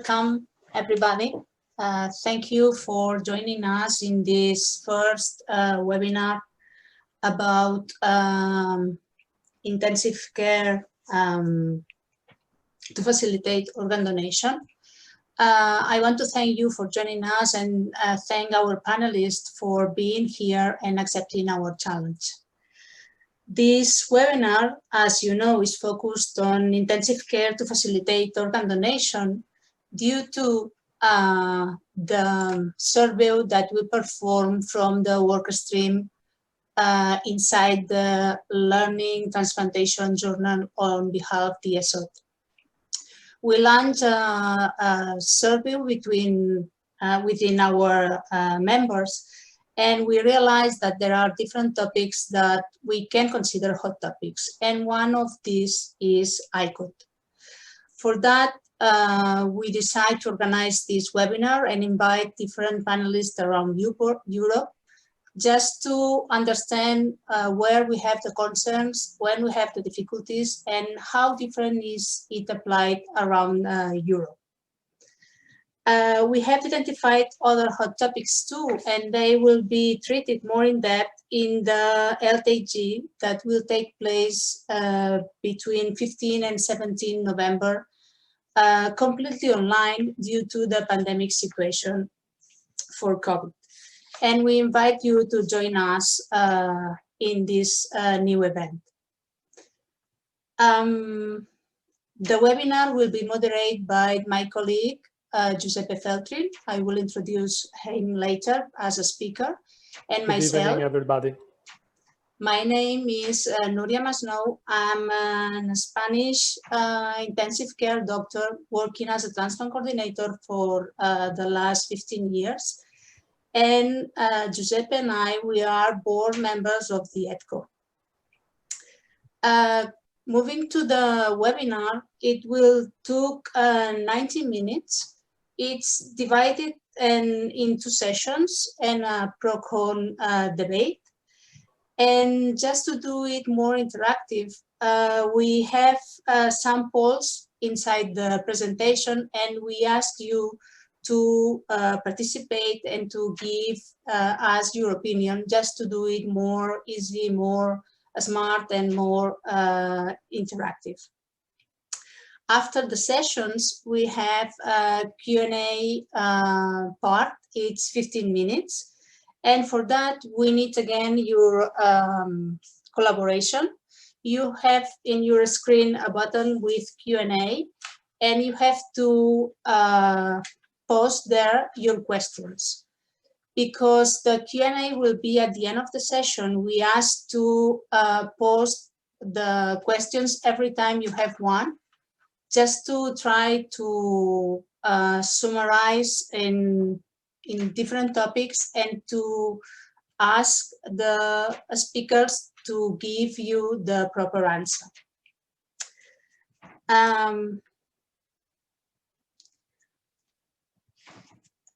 Welcome, everybody. Thank you for joining us in this first webinar about intensive care to facilitate organ donation. I want to thank you for joining us and thank our panelists for being here and accepting our challenge. This webinar, as you know, is focused on intensive care to facilitate organ donation due to the survey that we performed from the work stream inside the Learning Transplantation Journal on behalf of the ESOT. We launched a survey within our members, and we realized that there are different topics that we can consider hot topics, and one of these is ICOD. For that, we decided to organize this webinar and invite different panelists around Europe just to understand where we have the concerns, when we have the difficulties, and how different is it applied around Europe. We have identified other hot topics too, and they will be treated more in depth in the LTG that will take place between 15 and 17 November, completely online due to the pandemic situation for COVID. And we invite you to join us in this new event. The webinar will be moderated by my colleague, Giuseppe Feltrin. I will introduce him later as a speaker, and myself. Good evening, everybody. My name is Nuria Masnou. I'm a Spanish intensive care doctor working as a transplant coordinator for the last 15 years. And Giuseppe and I, we are board members of the EDCO. Moving to the webinar, it will take 90 minutes. It's divided into sessions and a pro-con debate. And just to do it more interactive, we have some polls inside the presentation, and we ask you to participate and to give us your opinion, just to do it more easy, more smart, and more interactive. After the sessions, we have a Q&A part. It's 15 minutes. And for that, we need again your collaboration. You have in your screen a button with Q&A, and you have to post there your questions. Because the Q&A will be at the end of the session, we ask to post the questions every time you have one, just to try to summarize in different topics and to ask the speakers to give you the proper answer.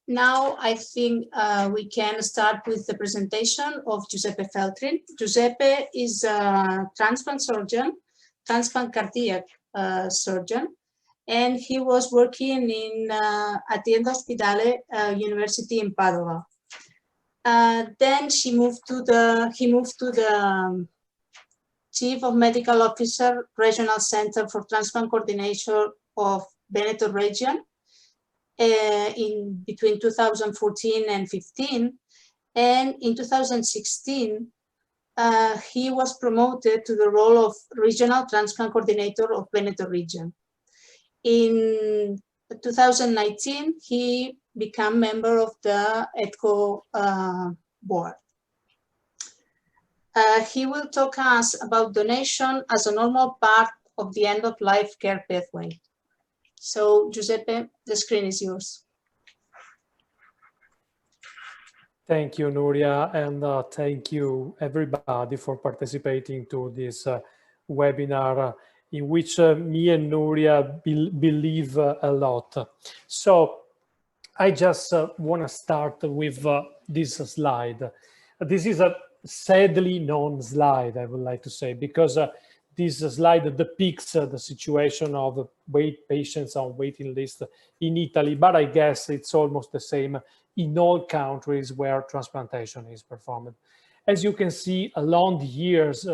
Now I think we can start with the presentation of Giuseppe Feltrin. Giuseppe is a transplant surgeon, transplant cardiac surgeon, and he was working in Azienda Ospedale University in Padova. Then he moved to the Chief of Medical Officer, Regional Center for Transplant Coordination of Veneto Region in between 2014 and 15. And in 2016, he was promoted to the role of Regional Transplant Coordinator of Veneto Region. In 2019, he became member of the EDCO board. He will talk us about donation as a normal part of the end-of-life care pathway. So, Giuseppe, the screen is yours. Thank you, Nuria, and thank you, everybody, for participating to this webinar in which me and Nuria believe a lot. So, I just want to start with this slide. This is a sadly known slide, I would like to say, because this slide depicts the situation of patients on waiting list in Italy, but I guess it's almost the same in all countries where transplantation is performed. As you can see, along the years,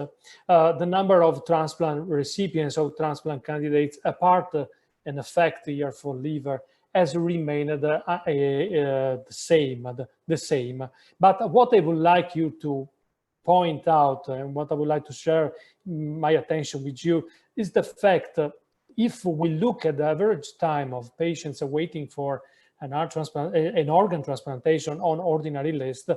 the number of transplant recipients or transplant candidates, apart an effect here for liver, has remained the same. But what I would like you to point out, and what I would like to share my attention with you, is the fact that if we look at the average time of patients waiting for an organ transplantation on ordinary list,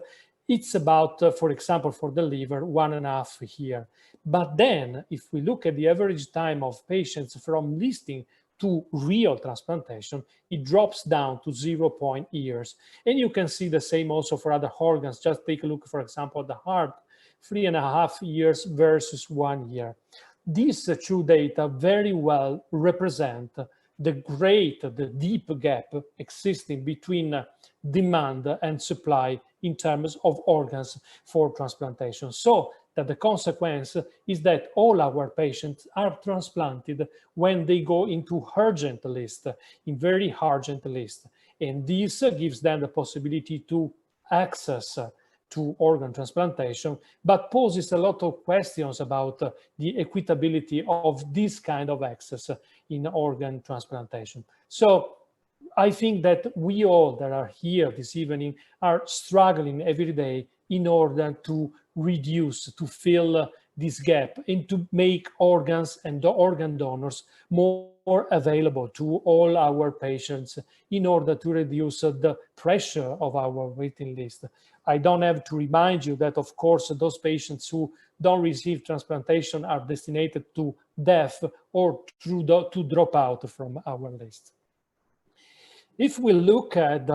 it's about, for example, for the liver, 1.5 years. But then, if we look at the average time of patients from listing to real transplantation, it drops down to 0.0 years. And you can see the same also for other organs. Just take a look, for example, at the heart, 3.5 years versus 1 year. These two data very well represent the deep gap existing between demand and supply in terms of organs for transplantation. So that the consequence is that all our patients are transplanted when they go into urgent list, in very urgent list. And this gives them the possibility to access to organ transplantation, but poses a lot of questions about the equitability of this kind of access in organ transplantation. So I think that we all that are here this evening are struggling every day in order to reduce, to fill this gap, and to make organs and the organ donors more available to all our patients in order to reduce the pressure of our waiting list. I don't have to remind you that, of course, those patients who don't receive transplantation are destined to death or to drop out from our list. If we look at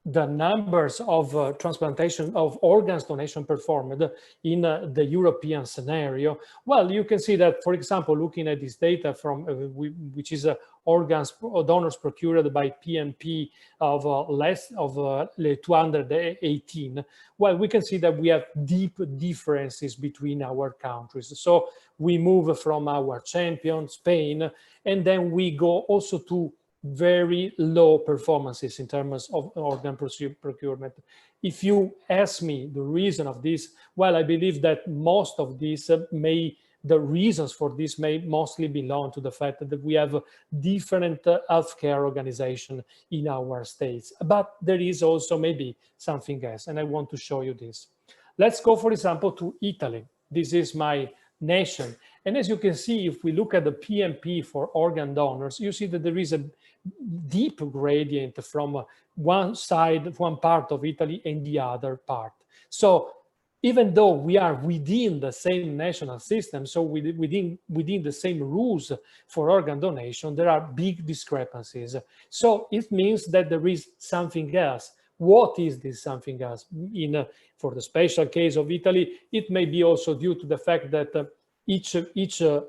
the numbers of transplantation of organs donation performed in the European scenario, well, you can see that, for example, looking at this data from which is organs or donors procured by PNP of less of 218, well, we can see that we have deep differences between our countries. So we move from our champion, Spain, and then we go also to very low performances in terms of organ procurement. If you ask me the reason of this, well, I believe that most of these the reasons for this may mostly belong to the fact that we have different healthcare organization in our states. But there is also maybe something else, and I want to show you this. Let's go, for example, to Italy. This is my nation. And as you can see, if we look at the PNP for organ donors, you see that there is a deep gradient from one side, one part of Italy and the other part. So even though we are within the same national system, so within the same rules for organ donation, there are big discrepancies. So it means that there is something else. What is this something else? For the special case of Italy, it may be also due to the fact that each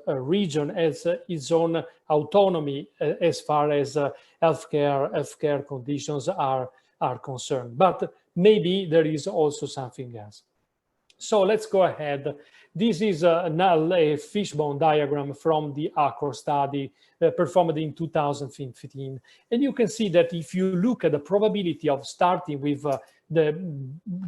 region has its own autonomy as far as healthcare conditions are concerned. But maybe there is also something else. So let's go ahead. This is a fishbone diagram from the ICOD study performed in 2015. And you can see that if you look at the probability of starting with the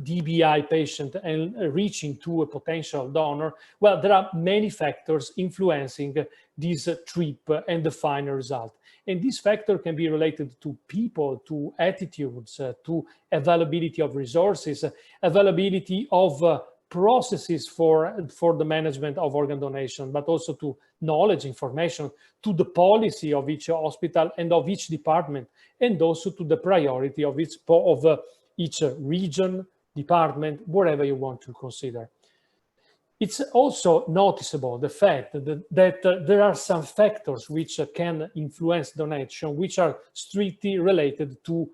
DBI patient and reaching to a potential donor, well, there are many factors influencing this trip and the final result. And this factor can be related to people, to attitudes, to availability of resources, availability of processes for the management of organ donation, but also to knowledge, information, to the policy of each hospital and of each department, and also to the priority of each region, department, whatever you want to consider. It's also noticeable the fact that there are some factors which can influence donation, which are strictly related to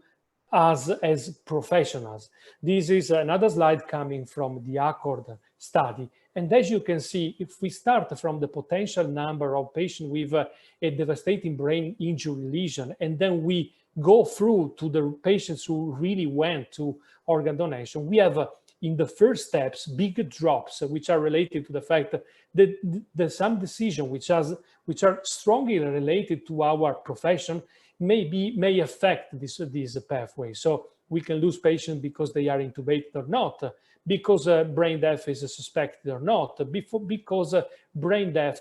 us as professionals. This is another slide coming from the ICOD study. And as you can see, if we start from the potential number of patients with a devastating brain injury lesion, and then we go through to the patients who really went to organ donation, we have in the first steps, big drops, which are related to the fact that some decisions which are strongly related to our profession may affect this pathway. So we can lose patients because they are intubated or not, because brain death is suspected or not, because brain death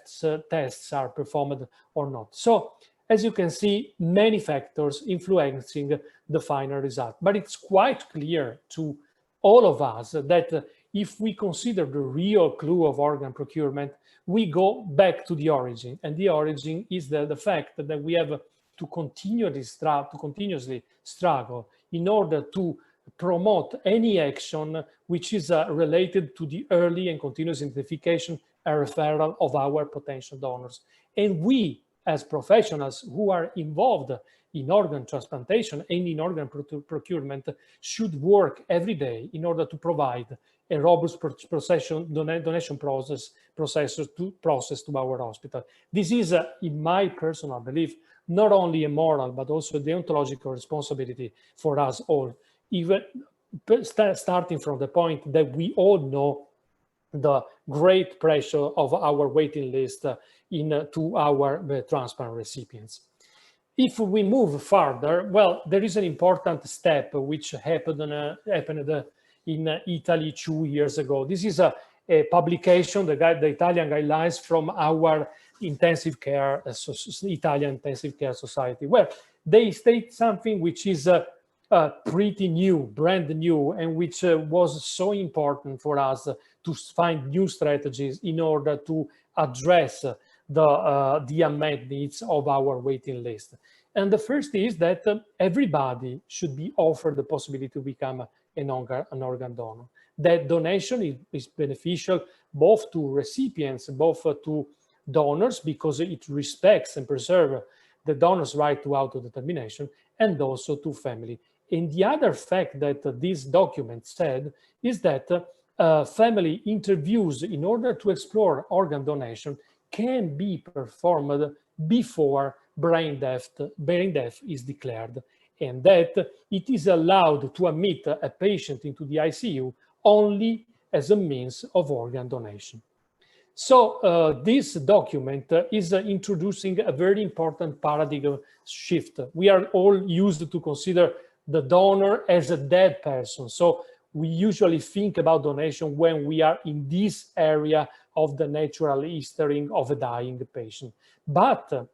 tests are performed or not. So as you can see, many factors influencing the final result. But it's quite clear to all of us that if we consider the real clue of organ procurement, we go back to the origin. And the origin is the fact that we have to continuously struggle in order to promote any action which is related to the early and continuous identification and referral of our potential donors. And we, as professionals who are involved in organ transplantation and in organ procurement, should work every day in order to provide a robust donation process to our hospital. This is, in my personal belief, not only a moral, but also a deontological responsibility for us all, even starting from the point that we all know the great pressure of our waiting list to our transplant recipients. If we move further, well, there is an important step which happened in Italy 2 years ago. This is a publication, the Italian guidelines from our intensive care, Italian Intensive Care Society, where they state something which is pretty new, brand new, and which was so important for us to find new strategies in order to address the unmet needs of our waiting list. And the first is that everybody should be offered the possibility to become an organ donor. That donation is beneficial both to recipients, both to donors, because it respects and preserves the donor's right to autodetermination, and also to family. And the other fact that this document said is that family interviews in order to explore organ donation can be performed before brain death is declared, and that it is allowed to admit a patient into the ICU only as a means of organ donation. So this document is introducing a very important paradigm shift. We are all used to consider the donor as a dead person. So we usually think about donation when we are in this area of the natural history of a dying patient. But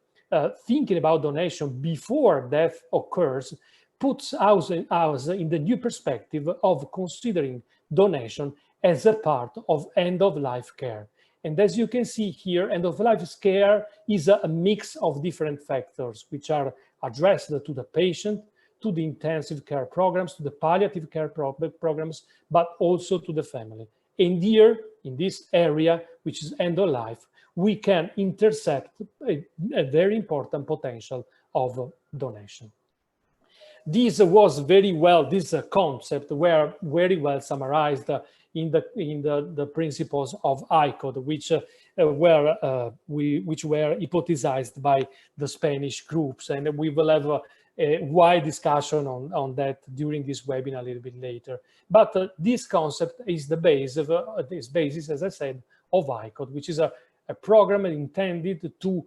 thinking about donation before death occurs puts us in the new perspective of considering donation as a part of end-of-life care. And as you can see here, end-of-life care is a mix of different factors which are addressed to the patient, to the intensive care programs, to the palliative care programs, but also to the family. And here, in this area, which is end-of-life, we can intercept a very important potential of donation. This was very well, this concept were very well summarized in the principles of ICOD, which were hypothesized by the Spanish groups, and we will have a wide discussion on that during this webinar a little bit later. But this concept is the base of this basis, as I said, of ICOD, which is a program intended to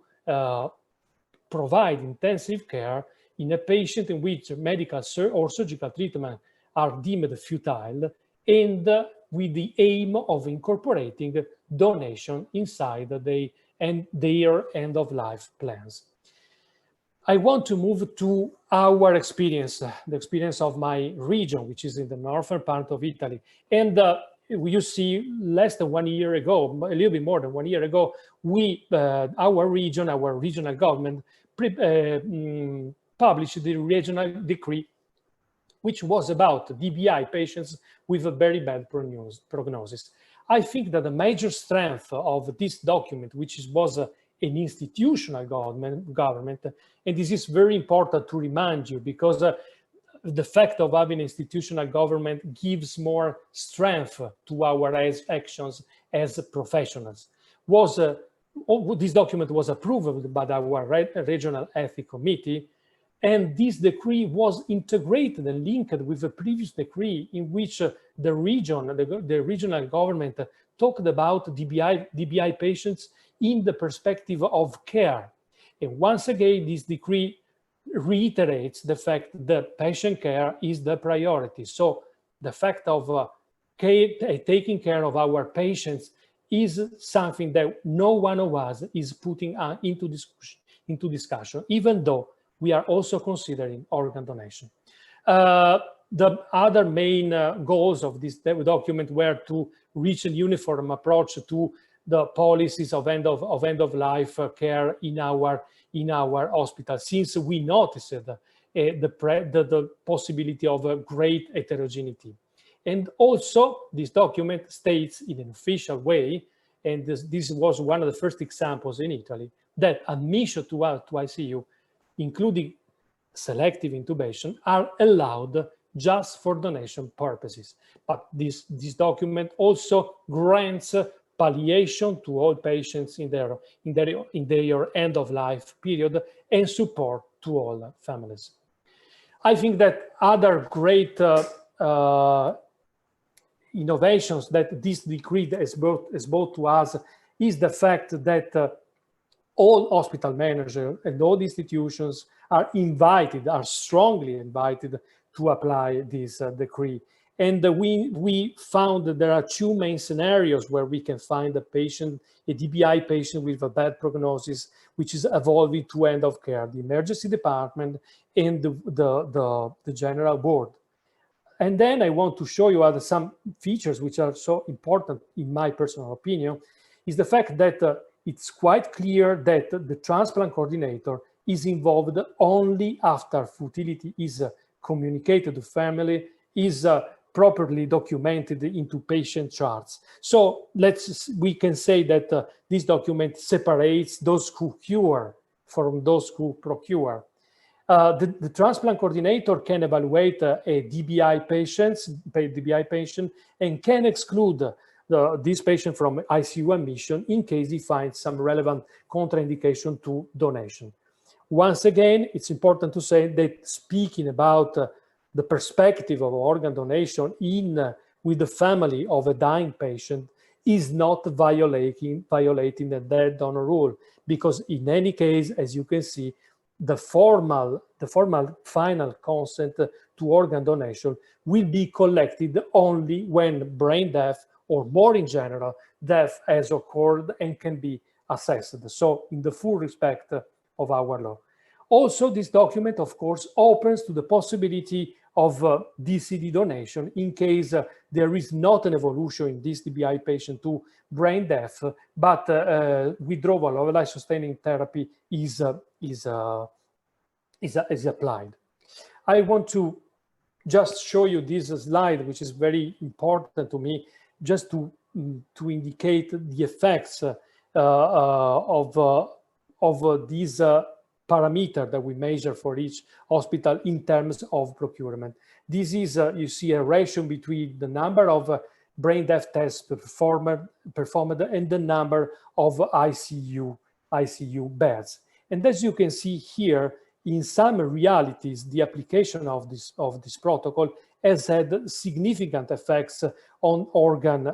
provide intensive care in a patient in which medical or surgical treatment are deemed futile, and with the aim of incorporating donation inside their end-of-life plans. I want to move to our experience, the experience of my region, which is in the northern part of Italy. And you see, less than 1 year ago, a little bit more than 1 year ago, our regional government published the regional decree, which was about DBI patients with a very bad prognosis. I think that the major strength of this document, which was an institutional government, and this is very important to remind you, because the fact of having institutional government gives more strength to our actions as professionals. This document was approved by our regional ethics committee, And this decree was integrated and linked with a previous decree in which the regional government talked about DBI patients in the perspective of care. And once again, this decree reiterates the fact that patient care is the priority. So the fact of taking care of our patients is something that no one of us is putting into discussion, even though we are also considering organ donation. The other main goals of this document were to reach a uniform approach to the policies of end of life care in our hospital, since we noticed the possibility of a great heterogeneity. And also, this document states in an official way, and this was one of the first examples in Italy, that admission to ICU, including selective intubation, are allowed just for donation purposes. But this document also grants palliation to all patients in their end of life period and support to all families. I think that other great innovations that this decree has brought to us is the fact that all hospital managers and all institutions are strongly invited to apply this decree. And we found that there are two main scenarios where we can find a DBI patient with a bad prognosis, which is evolving to end of care, the emergency department and the general ward. And then I want to show you some features which are so important, in my personal opinion, is the fact that it's quite clear that the transplant coordinator is involved only after futility is communicated to family, is properly documented into patient charts. So we can say that this document separates those who cure from those who procure. The transplant coordinator can evaluate a DBI patient and can exclude this patient from ICU admission in case he finds some relevant contraindication to donation. Once again, it's important to say that speaking about the perspective of organ donation with the family of a dying patient is not violating the dead donor rule, because in any case, as you can see, the formal final consent to organ donation will be collected only when brain death, or more in general, death has occurred and can be assessed. So in the full respect of our law. Also, this document, of course, opens to the possibility of DCD donation in case there is not an evolution in this DBI patient to brain death, but withdrawal of life-sustaining therapy is applied. I want to just show you this slide, which is very important to me, just to indicate the effects of these parameter that we measure for each hospital in terms of procurement. This is, you see, a ratio between the number of brain death tests performed and the number of ICU beds. And as you can see here, in some realities, the application of this protocol has had significant effects on organ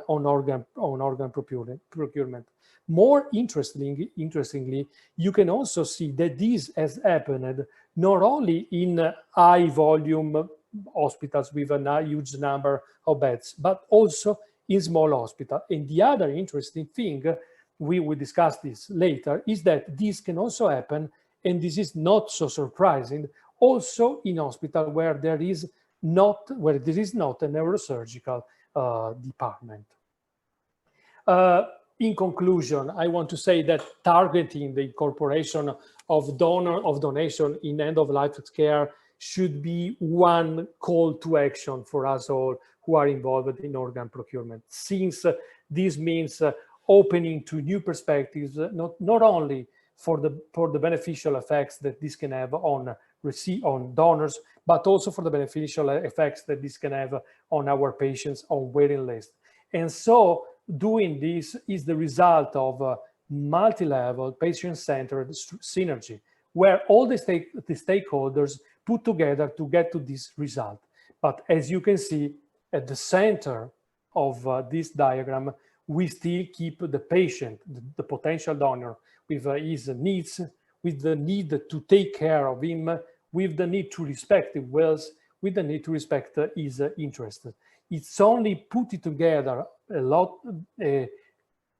procurement. More interestingly, you can also see that this has happened not only in high volume hospitals with a huge number of beds, but also in small hospitals. And the other interesting thing, we will discuss this later, is that this can also happen, and this is not so surprising, also in hospital where there is not a neurosurgical department. In conclusion, I want to say that targeting the incorporation of donation in end-of-life care should be one call to action for us all who are involved in organ procurement, since this means opening to new perspectives, not only for the beneficial effects that this can have on donors, but also for the beneficial effects that this can have on our patients on waiting list. And so doing this is the result of multi-level patient-centered synergy where all the stakeholders put together to get to this result. But as you can see, at the center of this diagram, we still keep the patient, the potential donor, with his needs, with the need to take care of him, with the need to respect his wills, with the need to respect his interests. It's only putting together a lot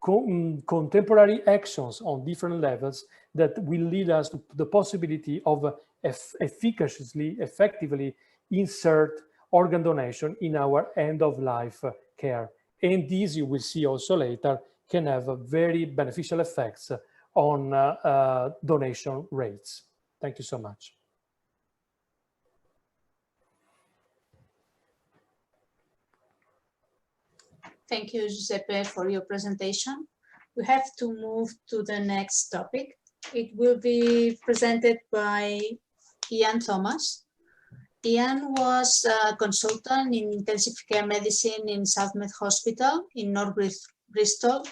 contemporary actions on different levels that will lead us to the possibility of effectively insert organ donation in our end-of-life care. And these, you will see also later, can have very beneficial effects on donation rates. Thank you so much. Thank you, Giuseppe, for your presentation. We have to move to the next topic. It will be presented by Ian Thomas. Ian was a consultant in intensive care medicine in Southmead Hospital in North Bristol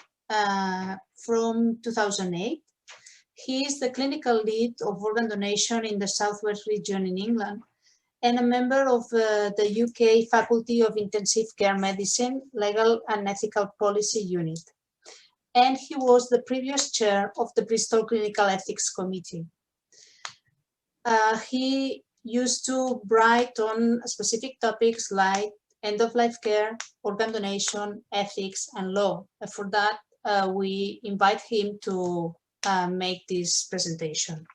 from 2008. He is the clinical lead of organ donation in the Southwest region in England and a member of the UK Faculty of Intensive Care Medicine Legal and Ethical Policy Unit. And he was the previous chair of the Bristol Clinical Ethics Committee. He used to write on specific topics like end-of-life care, organ donation, ethics, and law. And for that, we invite him to make this presentation.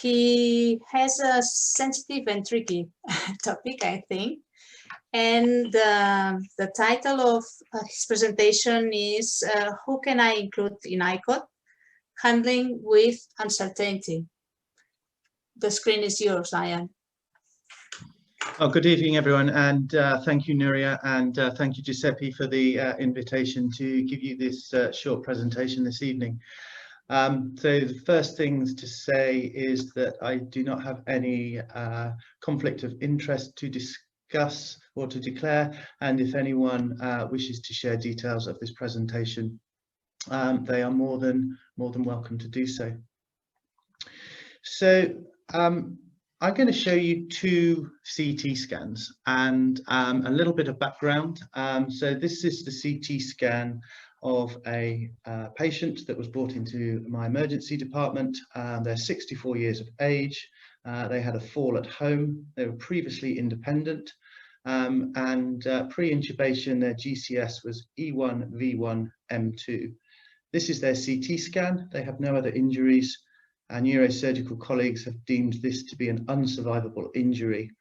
He has a sensitive and tricky topic, I think. And the title of his presentation is Who Can I Include in ICOD? Handling with Uncertainty. The screen is yours, Ian. Oh, good evening, everyone, and thank you, Nuria, and thank you, Giuseppe, for the invitation to give you this short presentation this evening. So the first things to say is that I do not have any conflict of interest to discuss or to declare, and if anyone wishes to share details of this presentation, they are more than welcome to do so. So I'm going to show you two CT scans and a little bit of background. So this is the CT scan of a patient that was brought into my emergency department. They're 64 years of age. They had a fall at home. They were previously independent. And pre-intubation, their GCS was E1, V1, M2. This is their CT scan. They have no other injuries. Our neurosurgical colleagues have deemed this to be an unsurvivable injury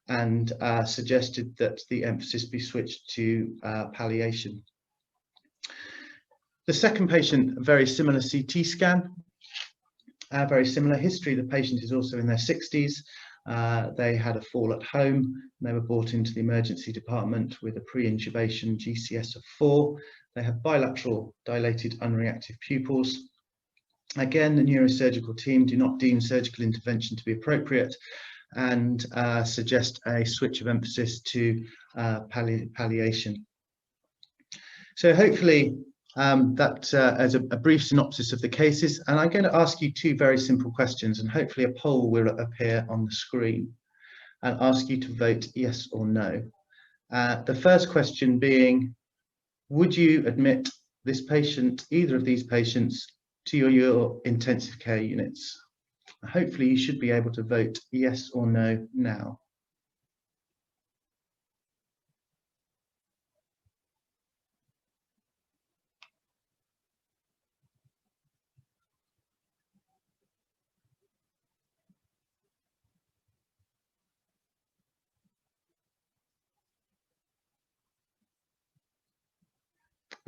and suggested that the emphasis be switched to palliation. The second patient, a very similar CT scan, very similar history. The patient is also in their 60s. They had a fall at home. They were brought into the emergency department with a pre-intubation GCS of 4. They have bilateral dilated unreactive pupils. Again, the neurosurgical team do not deem surgical intervention to be appropriate and suggest a switch of emphasis to palliation. So hopefully that as a brief synopsis of the cases, and I'm going to ask you two very simple questions, and hopefully a poll will appear on the screen and ask you to vote yes or no. The first question being, would you admit this patient, either of these patients, to your intensive care units? Hopefully you should be able to vote yes or no now.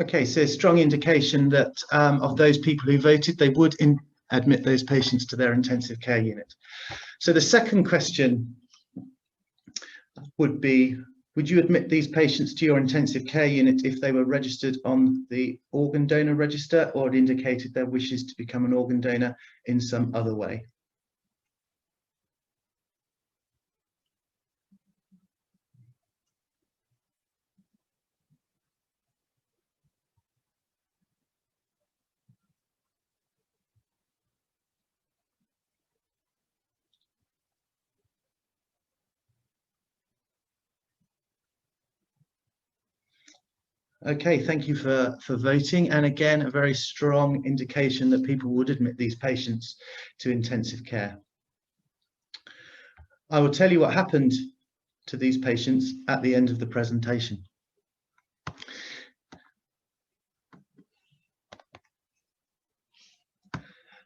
Okay, so strong indication that of those people who voted, they would admit those patients to their intensive care unit. So the second question would be, would you admit these patients to your intensive care unit if they were registered on the organ donor register or had indicated their wishes to become an organ donor in some other way? Okay, thank you for voting. And again, a very strong indication that people would admit these patients to intensive care. I will tell you what happened to these patients at the end of the presentation.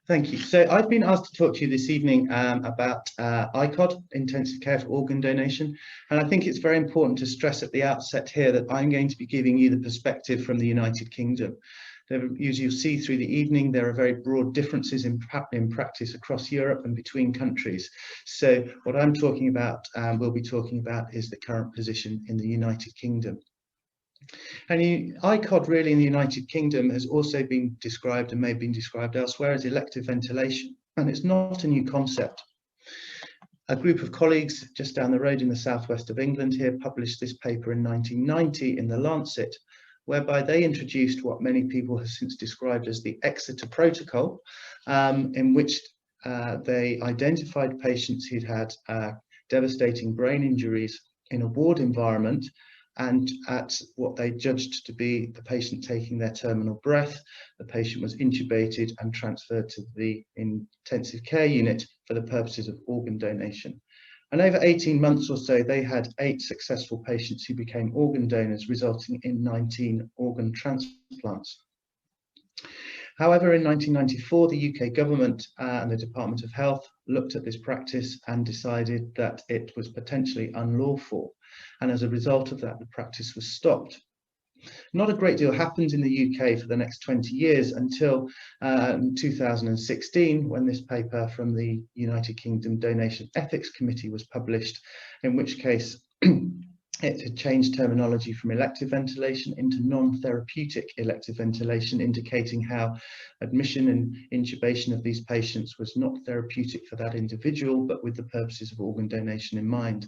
Thank you. So I've been asked to talk to you this evening about ICOD, intensive care for organ donation. And I think it's very important to stress at the outset here that I'm going to be giving you the perspective from the United Kingdom. As you'll see through the evening, there are very broad differences in practice across Europe and between countries. So what I'm talking about, we'll be talking about, is the current position in the United Kingdom. And ICOD really in the United Kingdom has also been described, and may have been described elsewhere, as elective ventilation. And it's not a new concept. A group of colleagues just down the road in the southwest of England here published this paper in 1990 in the Lancet, whereby they introduced what many people have since described as the Exeter protocol, in which they identified patients who'd had devastating brain injuries in a ward environment, and at what they judged to be the patient taking their terminal breath, the patient was intubated and transferred to the intensive care unit for the purposes of organ donation. And over 18 months or so, they had 8 successful patients who became organ donors, resulting in 19 organ transplants. However, in 1994, the UK government and the Department of Health looked at this practice and decided that it was potentially unlawful. And as a result of that, the practice was stopped. Not a great deal happened in the UK for the next 20 years until 2016, when this paper from the United Kingdom Donation Ethics Committee was published, in which case it had changed terminology from elective ventilation into non-therapeutic elective ventilation, indicating how admission and intubation of these patients was not therapeutic for that individual, but with the purposes of organ donation in mind.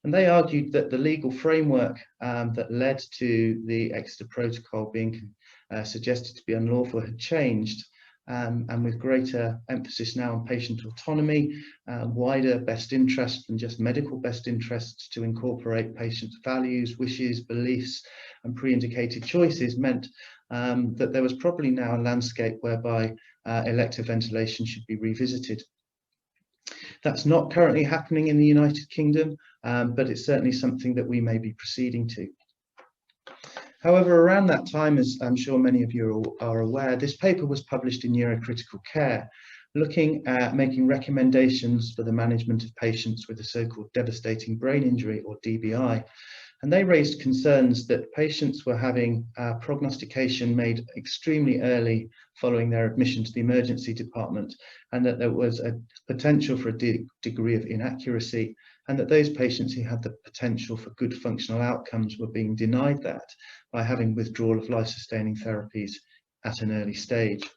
And they argued that the legal framework that led to the Exeter protocol being suggested to be unlawful had changed, and with greater emphasis now on patient autonomy, wider best interests than just medical best interests to incorporate patients' values, wishes, beliefs, and pre-indicated choices, meant that there was probably now a landscape whereby elective ventilation should be revisited. That's not currently happening in the United Kingdom, but it's certainly something that we may be proceeding to. However, around that time, as I'm sure many of you are aware, this paper was published in Neurocritical Care, looking at making recommendations for the management of patients with a so-called devastating brain injury, or DBI. And they raised concerns that patients were having prognostication made extremely early following their admission to the emergency department, and that there was a potential for a degree of inaccuracy, and that those patients who had the potential for good functional outcomes were being denied that by having withdrawal of life-sustaining therapies at an early stage.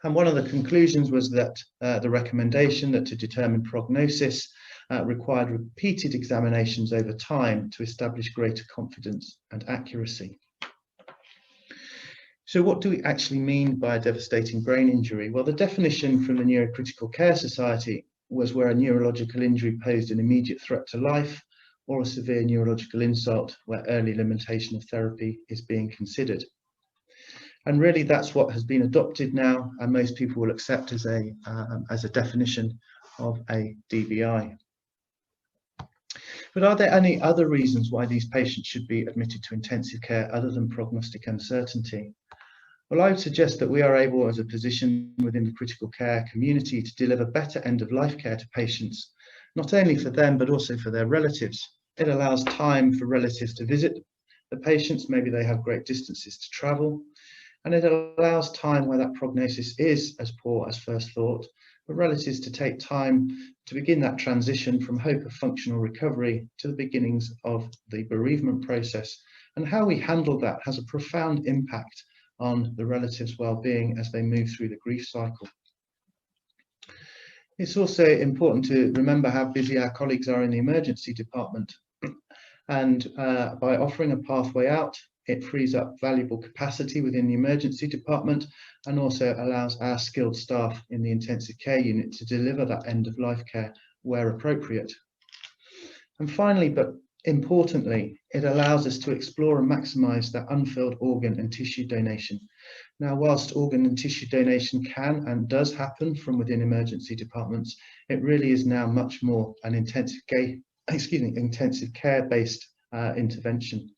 And one of the conclusions was that the recommendation that to determine prognosis required repeated examinations over time to establish greater confidence and accuracy. So what do we actually mean by a devastating brain injury? Well, the definition from the Neurocritical Care Society was where a neurological injury posed an immediate threat to life, or a severe neurological insult where early limitation of therapy is being considered. And really that's what has been adopted now, and most people will accept as a definition of a DBI. But are there any other reasons why these patients should be admitted to intensive care other than prognostic uncertainty? Well, I would suggest that we are able, as a position within the critical care community, to deliver better end-of-life care to patients, not only for them, but also for their relatives. It allows time for relatives to visit the patients, maybe they have great distances to travel, and it allows time where that prognosis is as poor as first thought, for relatives to take time to begin that transition from hope of functional recovery to the beginnings of the bereavement process. And how we handle that has a profound impact on the relatives' well-being as they move through the grief cycle. It's also important to remember how busy our colleagues are in the emergency department. And by offering a pathway out, it frees up valuable capacity within the emergency department, and also allows our skilled staff in the intensive care unit to deliver that end-of-life care where appropriate. And finally, but importantly, it allows us to explore and maximise that unfilled organ and tissue donation. Now, whilst organ and tissue donation can and does happen from within emergency departments, it really is now much more an intensive care-based intervention.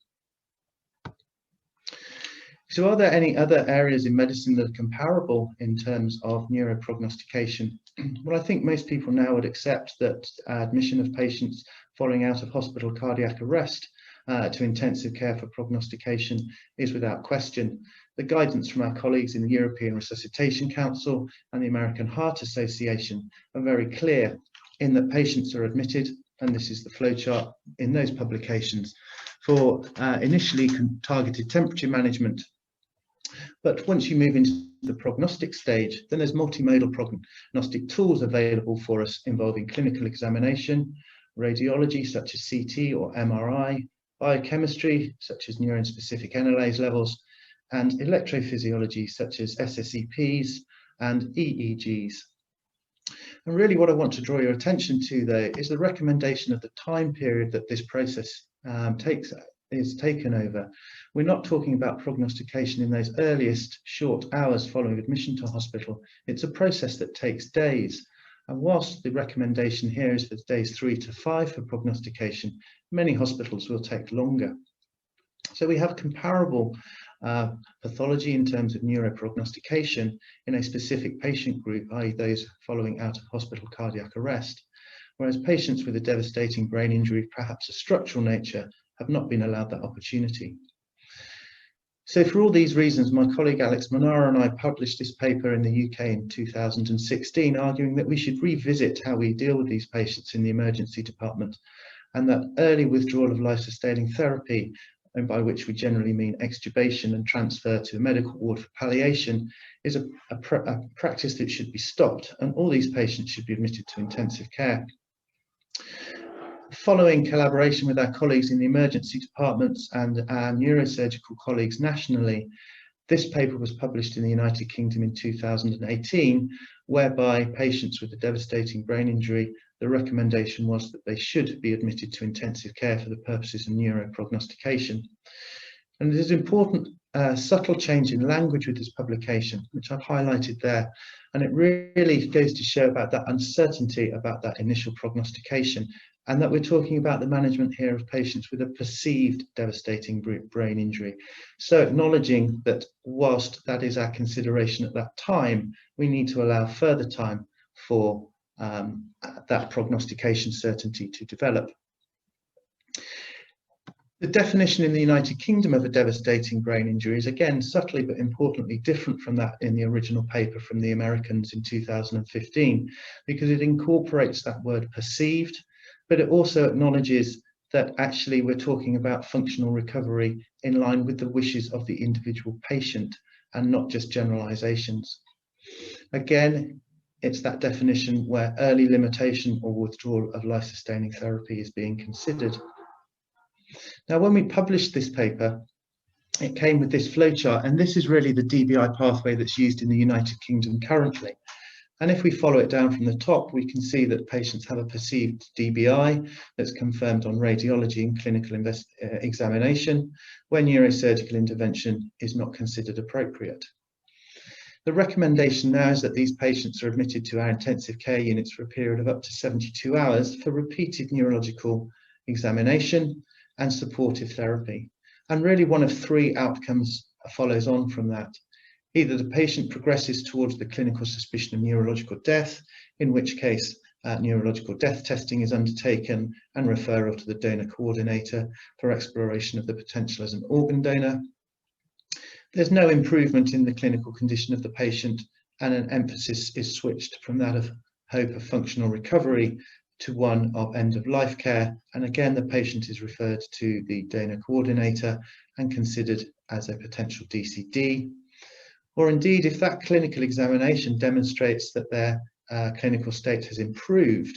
So are there any other areas in medicine that are comparable in terms of neuroprognostication? Well, I think most people now would accept that admission of patients following out of hospital cardiac arrest to intensive care for prognostication is without question. The guidance from our colleagues in the European Resuscitation Council and the American Heart Association are very clear in that patients are admitted, and this is the flowchart in those publications, for initially targeted temperature management. But once you move into the prognostic stage, then there's multimodal prognostic tools available for us involving clinical examination, radiology such as CT or MRI, biochemistry such as neuron-specific enolase levels, and electrophysiology such as SSEPs and EEGs. And really what I want to draw your attention to though is the recommendation of the time period that this process is taken over. We're not talking about prognostication in those earliest short hours following admission to hospital. It's a process that takes days. And whilst the recommendation here is for days 3 to 5 for prognostication, many hospitals will take longer. So we have comparable pathology in terms of neuroprognostication in a specific patient group, i.e. those following out of hospital cardiac arrest, whereas patients with a devastating brain injury, perhaps a structural nature, have not been allowed that opportunity. So for all these reasons, my colleague Alex Monara and I published this paper in the UK in 2016, arguing that we should revisit how we deal with these patients in the emergency department, and that early withdrawal of life-sustaining therapy, and by which we generally mean extubation and transfer to a medical ward for palliation, is a practice that should be stopped, and all these patients should be admitted to intensive care. Following collaboration with our colleagues in the emergency departments and our neurosurgical colleagues nationally, this paper was published in the United Kingdom in 2018, whereby patients with a devastating brain injury, the recommendation was that they should be admitted to intensive care for the purposes of neuroprognostication. And there's an important subtle change in language with this publication, which I've highlighted there. And it really goes to show about that uncertainty about that initial prognostication, and that we're talking about the management here of patients with a perceived devastating brain injury. So acknowledging that whilst that is our consideration at that time, we need to allow further time for that prognostication certainty to develop. The definition in the United Kingdom of a devastating brain injury is again subtly but importantly different from that in the original paper from the Americans in 2015, because it incorporates that word perceived, but it also acknowledges that actually we're talking about functional recovery in line with the wishes of the individual patient and not just generalizations. Again, it's that definition where early limitation or withdrawal of life-sustaining therapy is being considered. Now, when we published this paper, it came with this flowchart, and this is really the DBI pathway that's used in the United Kingdom currently. And if we follow it down from the top, we can see that patients have a perceived DBI that's confirmed on radiology and clinical examination, where neurosurgical intervention is not considered appropriate. The recommendation now is that these patients are admitted to our intensive care units for a period of up to 72 hours for repeated neurological examination and supportive therapy. And really one of three outcomes follows on from that. Either the patient progresses towards the clinical suspicion of neurological death, in which case neurological death testing is undertaken and referral to the donor coordinator for exploration of the potential as an organ donor. There's no improvement in the clinical condition of the patient, and an emphasis is switched from that of hope of functional recovery to one of end-of-life care, and again the patient is referred to the donor coordinator and considered as a potential DCD. Or indeed, if that clinical examination demonstrates that their clinical state has improved,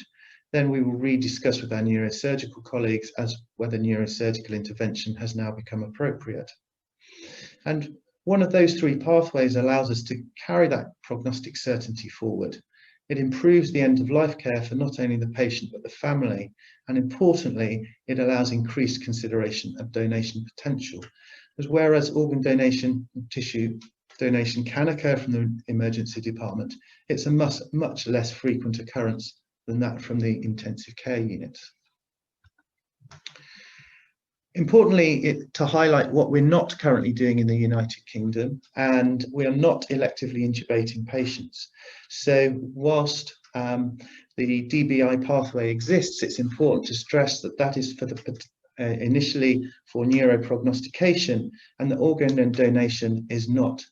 then we will rediscuss with our neurosurgical colleagues as whether neurosurgical intervention has now become appropriate. And one of those three pathways allows us to carry that prognostic certainty forward. It improves the end-of-life care for not only the patient but the family, and importantly, it allows increased consideration of donation potential, as whereas organ donation, tissue donation can occur from the emergency department, it's a much less frequent occurrence than that from the intensive care unit. Importantly, to highlight what we're not currently doing in the United Kingdom, and we are not electively intubating patients. So whilst the DBI pathway exists, it's important to stress that that is for the initially for neuroprognostication, and the organ donation is not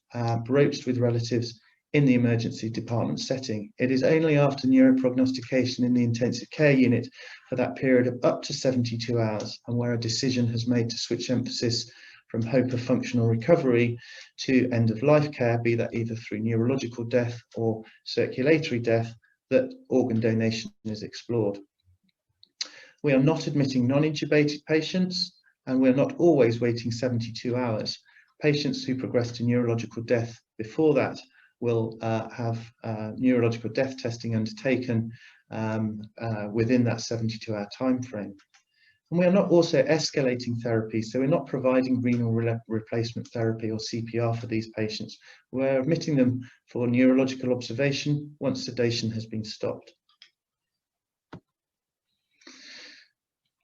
broached with relatives in the emergency department setting. It is only after neuroprognostication in the intensive care unit for that period of up to 72 hours, and where a decision has made to switch emphasis from hope of functional recovery to end-of-life care, be that either through neurological death or circulatory death, that organ donation is explored. We are not admitting non-intubated patients, and we're not always waiting 72 hours. Patients who progress to neurological death before that will have neurological death testing undertaken within that 72-hour time frame. And we are not also escalating therapy, so we're not providing renal replacement therapy or CPR for these patients. We're admitting them for neurological observation once sedation has been stopped.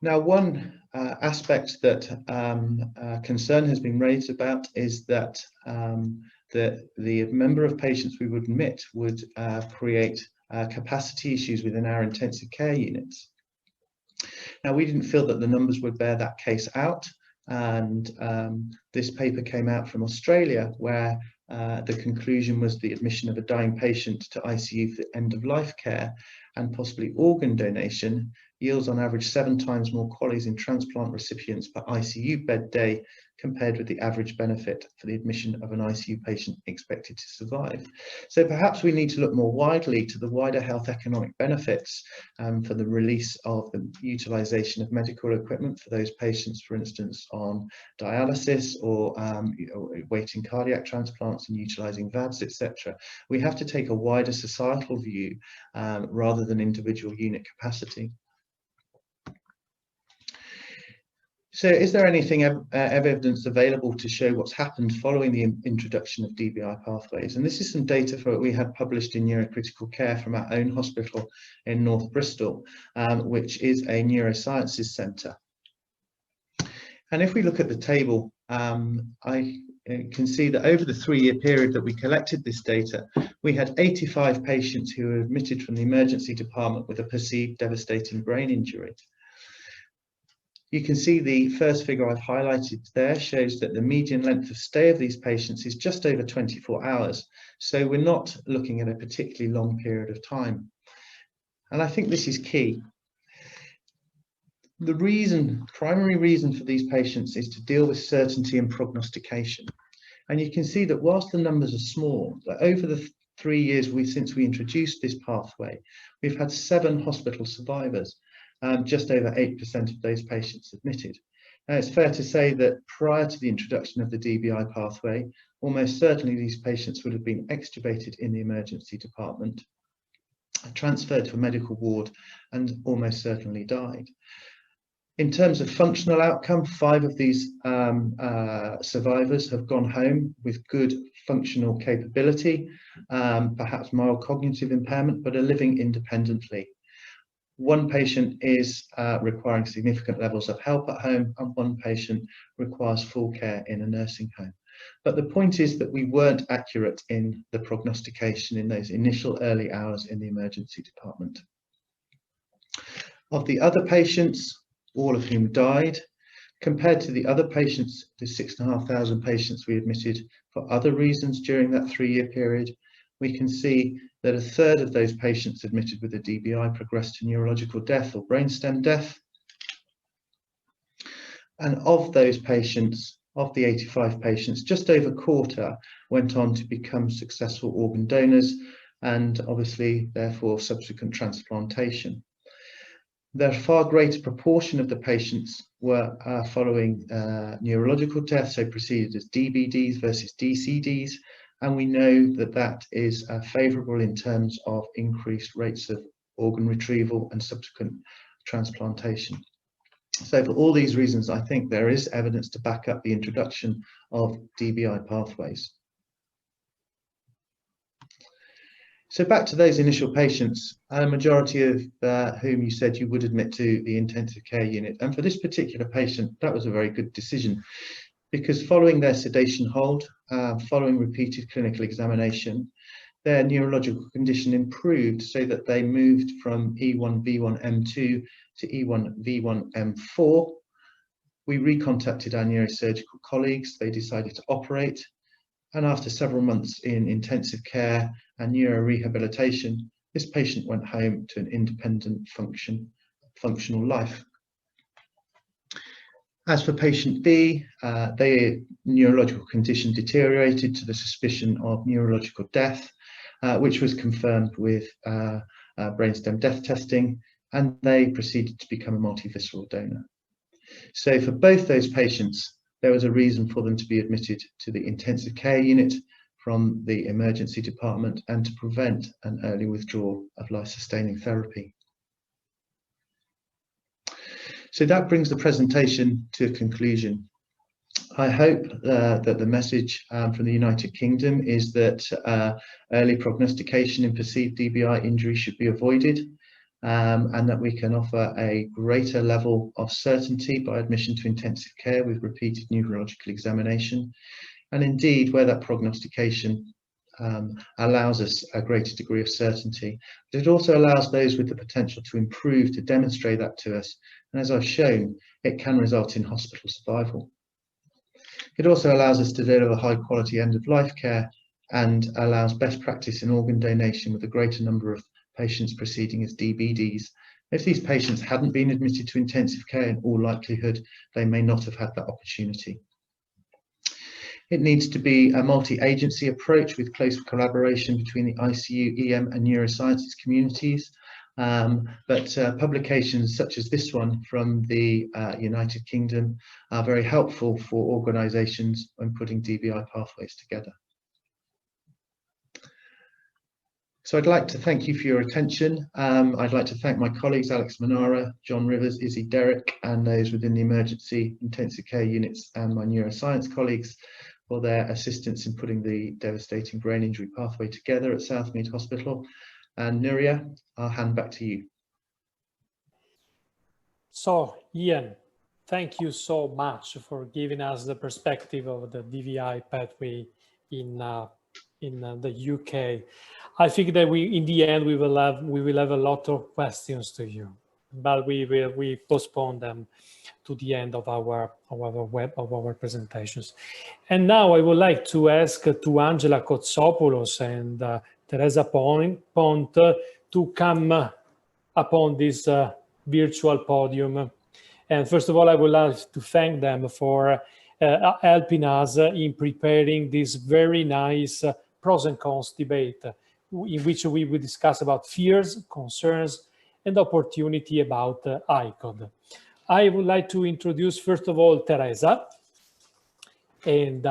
Now, one aspect that concern has been raised about is that the number of patients we would admit would create capacity issues within our intensive care units. Now, we didn't feel that the numbers would bear that case out, and this paper came out from Australia, where the conclusion was the admission of a dying patient to ICU for end-of-life care and possibly organ donation yields on average 7 times more QALYs in transplant recipients per ICU bed day compared with the average benefit for the admission of an ICU patient expected to survive. So perhaps we need to look more widely to the wider health economic benefits for the release of the utilisation of medical equipment for those patients, for instance, on dialysis or waiting cardiac transplants and utilising VADs, etc. We have to take a wider societal view rather than individual unit capacity. So is there anything evidence available to show what's happened following the introduction of DBI pathways? And this is some data for we had published in Neurocritical Care from our own hospital in North Bristol, which is a neurosciences centre. And if we look at the table, I can see that over the 3-year period that we collected this data, we had 85 patients who were admitted from the emergency department with a perceived devastating brain injury. You can see the first figure I've highlighted there shows that the median length of stay of these patients is just over 24 hours. So we're not looking at a particularly long period of time. And I think this is key. The primary reason for these patients is to deal with certainty and prognostication. And you can see that whilst the numbers are small, that over the 3 years since we introduced this pathway, we've had 7 hospital survivors. Just over 8% of those patients admitted. Now, it's fair to say that prior to the introduction of the DBI pathway, almost certainly these patients would have been extubated in the emergency department, transferred to a medical ward, and almost certainly died. In terms of functional outcome, 5 of these survivors have gone home with good functional capability, perhaps mild cognitive impairment, but are living independently. 1 patient is requiring significant levels of help at home, and 1 patient requires full care in a nursing home. But the point is that we weren't accurate in the prognostication in those initial early hours in the emergency department. Of the other patients, all of whom died, compared to the other patients, the 6,500 patients we admitted for other reasons during that 3-year period, we can see that 1/3 of those patients admitted with a DBI progressed to neurological death or brainstem death. And of those patients, of the 85 patients, just over a quarter went on to become successful organ donors and obviously therefore subsequent transplantation. The far greater proportion of the patients were following neurological death, so proceeded as DBDs versus DCDs, And we know that that is favourable in terms of increased rates of organ retrieval and subsequent transplantation. So for all these reasons, I think there is evidence to back up the introduction of DBI pathways. So back to those initial patients, a majority of whom you said you would admit to the intensive care unit. And for this particular patient, that was a very good decision, because following their sedation hold, following repeated clinical examination, their neurological condition improved so that they moved from E1V1M2 to E1V1M4. We recontacted our neurosurgical colleagues. They decided to operate. And after several months in intensive care and neurorehabilitation, this patient went home to an independent functional life. As for patient B, their neurological condition deteriorated to the suspicion of neurological death, which was confirmed with brainstem death testing, and they proceeded to become a multivisceral donor. So for both those patients, there was a reason for them to be admitted to the intensive care unit from the emergency department and to prevent an early withdrawal of life-sustaining therapy. So that brings the presentation to a conclusion. I hope that the message from the United Kingdom is that early prognostication in perceived DBI injury should be avoided, and that we can offer a greater level of certainty by admission to intensive care with repeated neurological examination. And indeed, where that prognostication allows us a greater degree of certainty, but it also allows those with the potential to improve to demonstrate that to us. And as I've shown, it can result in hospital survival. It also allows us to deliver high quality end-of-life care and allows best practice in organ donation with a greater number of patients proceeding as DBDs. If these patients hadn't been admitted to intensive care, in all likelihood, they may not have had that opportunity. It needs to be a multi-agency approach with close collaboration between the ICU, EM and neurosciences communities. But publications such as this one from the United Kingdom are very helpful for organisations when putting DBI pathways together. So I'd like to thank you for your attention. I'd like to thank my colleagues, Alex Manara, John Rivers, Izzy Derrick, and those within the emergency intensive care units and my neuroscience colleagues for their assistance in putting the devastating brain injury pathway together at Southmead Hospital. And Nuria, I'll hand back to you. So Ian, thank you so much for giving us the perspective of the DBI pathway in the UK. I think that in the end we will have a lot of questions to you, but we postpone them to the end of our presentations. And now I would like to ask to Angela Kotsopoulos and Teresa Pont to come upon this virtual podium. And first of all, I would like to thank them for helping us in preparing this very nice pros and cons debate, in which we will discuss about fears, concerns, and opportunity about ICOD. I would like to introduce, first of all, Teresa. And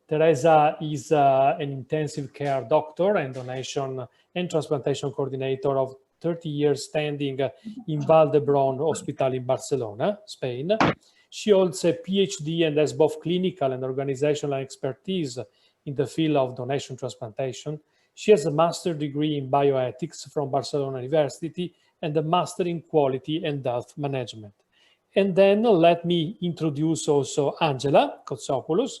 Teresa is an intensive care doctor and donation and transplantation coordinator of 30 years standing in Vall d'Hebron Hospital in Barcelona, Spain. She holds a PhD and has both clinical and organizational expertise in the field of donation transplantation. She has a master's degree in bioethics from Barcelona University and a master in quality and health management. And then let me introduce also Angela Kotsopoulos.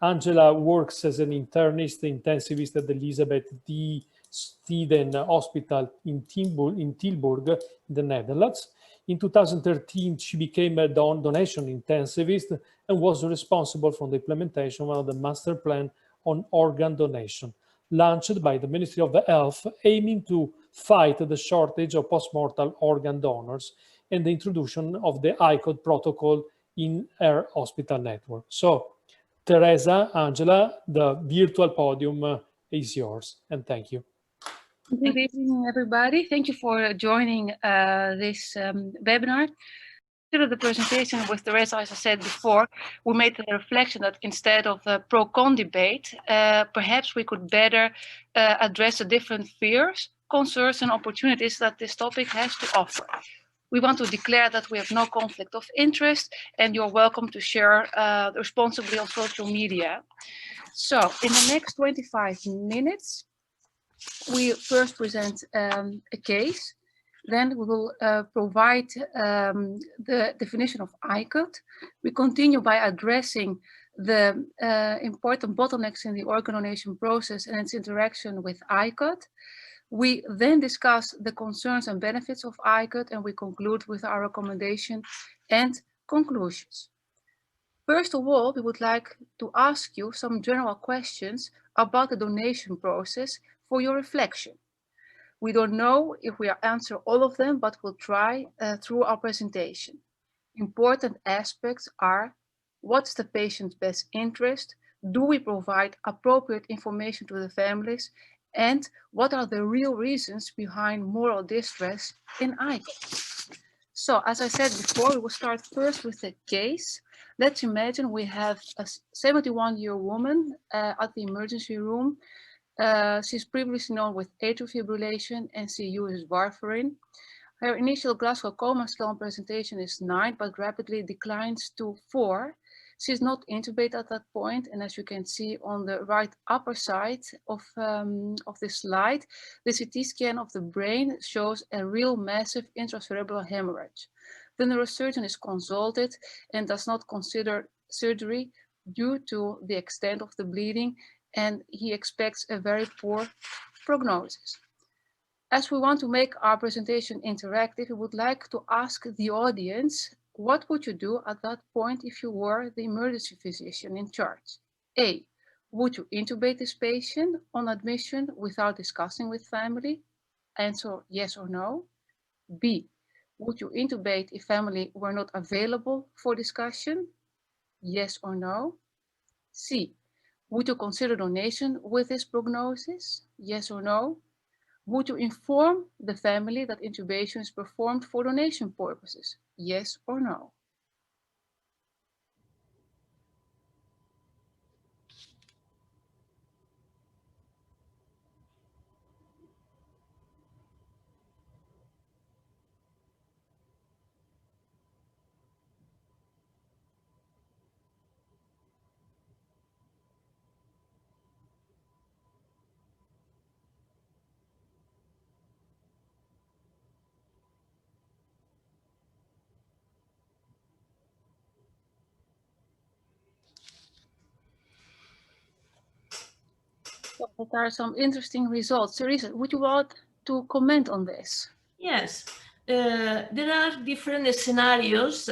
Angela works as an internist intensivist at the Elizabeth D. Steden Hospital in Tilburg, in the Netherlands. In 2013, she became a donation intensivist and was responsible for the implementation of the master plan on organ donation, launched by the Ministry of Health, aiming to fight the shortage of post-mortem organ donors and the introduction of the ICOD protocol in her hospital network. So, Teresa, Angela, the virtual podium is yours, and thank you. Good evening, everybody. Thank you for joining this webinar. The presentation with Teresa, as I said before, we made the reflection that instead of a pro-con debate, perhaps we could better address the different fears, concerns, and opportunities that this topic has to offer. We want to declare that we have no conflict of interest, and you're welcome to share responsibly on social media. So, in the next 25 minutes, we first present a case. Then we will provide the definition of ICOD. We continue by addressing the important bottlenecks in the organ donation process and its interaction with ICOD. We then discuss the concerns and benefits of ICOD, and we conclude with our recommendation and conclusions. First of all, we would like to ask you some general questions about the donation process for your reflection. We don't know if we answer all of them, but we'll try through our presentation. Important aspects are: what's the patient's best interest? Do we provide appropriate information to the families? And what are the real reasons behind moral distress in ICOD? So, as I said before, we will start first with the case. Let's imagine we have a 71-year-old woman at the emergency room. She's previously known with atrial fibrillation and she uses warfarin. Her initial Glasgow coma scale presentation is 9, but rapidly declines to 4. She's not intubated at that point, and as you can see on the right upper side of this slide, the CT scan of the brain shows a real massive intracerebral hemorrhage. The neurosurgeon is consulted and does not consider surgery due to the extent of the bleeding, and he expects a very poor prognosis. As we want to make our presentation interactive, we would like to ask the audience, what would you do at that point if you were the emergency physician in charge? A, would you intubate this patient on admission without discussing with family? Answer yes or no. B, would you intubate if family were not available for discussion? Yes or no. C, would you consider donation with this prognosis? Yes or no? Would you inform the family that intubation is performed for donation purposes? Yes or no? So there are some interesting results. Teresa, would you want to comment on this? Yes, there are different scenarios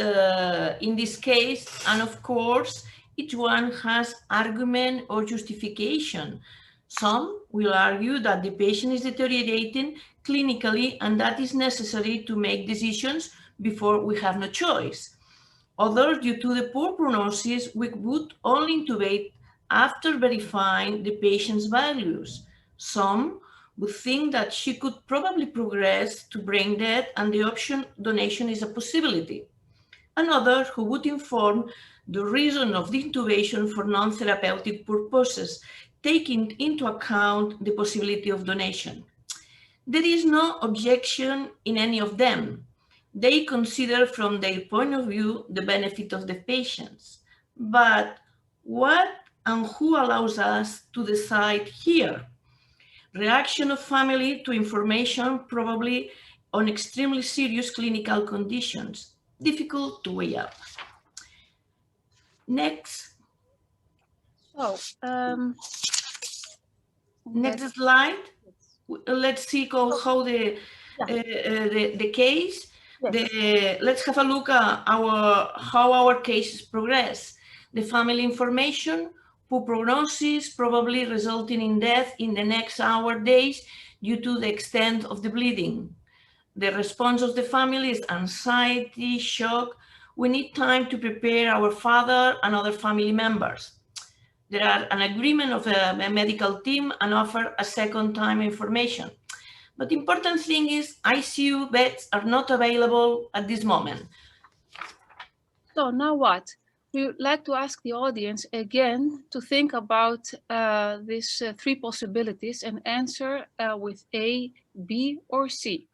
in this case, and of course, each one has argument or justification. Some will argue that the patient is deteriorating clinically and that is necessary to make decisions before we have no choice. Others, due to the poor prognosis, we would only intubate after verifying the patient's values. Some would think that she could probably progress to brain death and the option donation is a possibility. And others who would inform the reason of the intubation for non-therapeutic purposes, taking into account the possibility of donation. There is no objection in any of them. They consider from their point of view the benefit of the patients. But what and who allows us to decide here? Reaction of family to information, probably on extremely serious clinical conditions, difficult to weigh up. Next. So, next slide. Let's see how the case. Yes. Let's have a look at how our cases progress. The family information, poor prognosis, probably resulting in death in the next hour, days, due to the extent of the bleeding. The response of the family is anxiety, shock. We need time to prepare our father and other family members. There are an agreement of a medical team and offer a second time information. But the important thing is ICU beds are not available at this moment. So now what? We would like to ask the audience again to think about these three possibilities and answer with A, B, or C.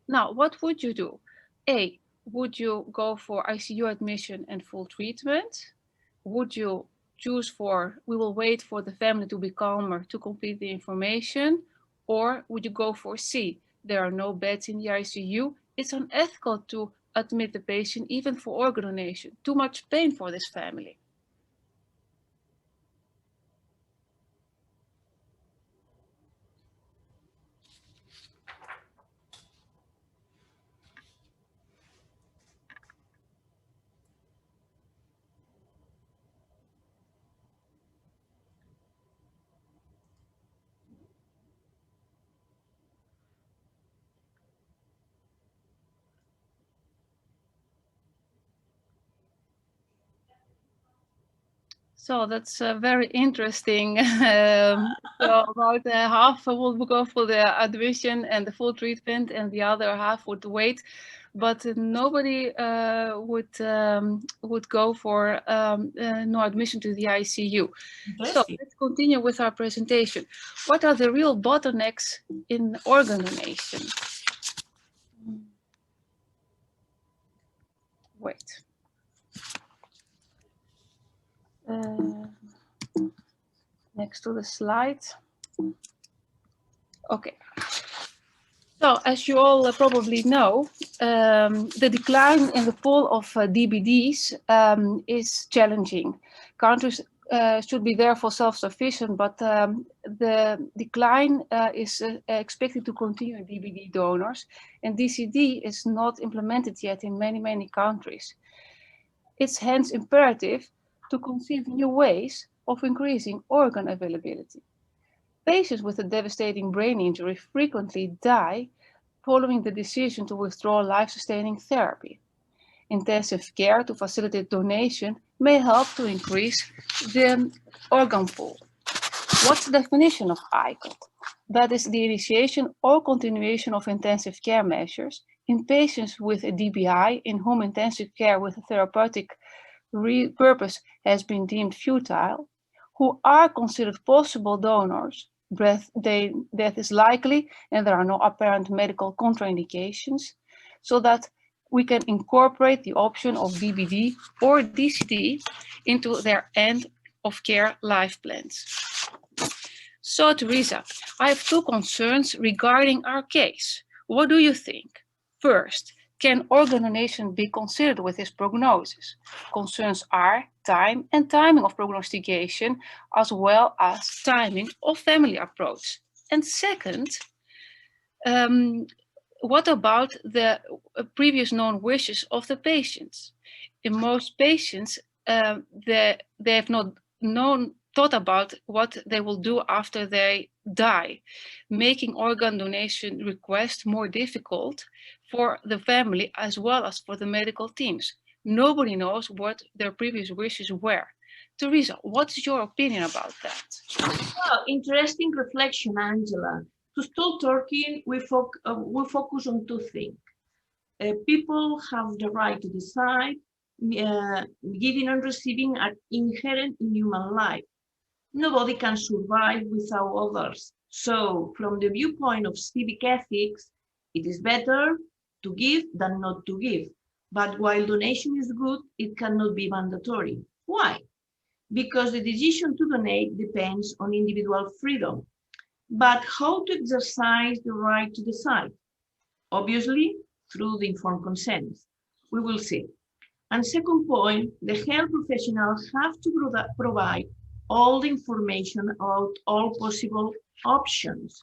Now, what would you do? A, would you go for ICU admission and full treatment? Would you choose for, we will wait for the family to be calmer to complete the information? Or would you go for C, there are no beds in the ICU, it's unethical to admit the patient even for organ donation, too much pain for this family? So that's very interesting. So about half will go for the admission and the full treatment, and the other half would wait. But nobody would go for no admission to the ICU. So let's continue with our presentation. What are the real bottlenecks in organ donation? Wait. Next to the slide. Okay. So, as you all probably know, the decline in the pool of DBDs is challenging. Countries should be therefore self-sufficient, but the decline is expected to continue in DBD donors, and DCD is not implemented yet in many countries. It's hence imperative to conceive new ways of increasing organ availability. Patients with a devastating brain injury frequently die following the decision to withdraw life-sustaining therapy. Intensive care to facilitate donation may help to increase the organ pool. What's the definition of ICOD? That is the initiation or continuation of intensive care measures in patients with a DBI in whom intensive care with a therapeutic purpose has been deemed futile, who are considered possible donors, death is likely and there are no apparent medical contraindications, so that we can incorporate the option of DBD or DCD into their end of care life plans. So Teresa, I have two concerns regarding our case. What do you think? First, can organ donation be considered with this prognosis? Concerns are time and timing of prognostication, as well as timing of family approach. And second, what about the previous known wishes of the patients? In most patients, they have not thought about what they will do after they die, making organ donation requests more difficult for the family as well as for the medical teams. Nobody knows what their previous wishes were. Teresa, what's your opinion about that? Well, interesting reflection, Angela. To start talking, we focus on two things. People have the right to decide. Giving and receiving are inherent in human life. Nobody can survive without others. So, from the viewpoint of civic ethics, it is better to give than not to give. But while donation is good, it cannot be mandatory. Why? Because the decision to donate depends on individual freedom. But how to exercise the right to decide? Obviously, through the informed consent. We will see. And second point, the health professionals have to provide all the information about all possible options.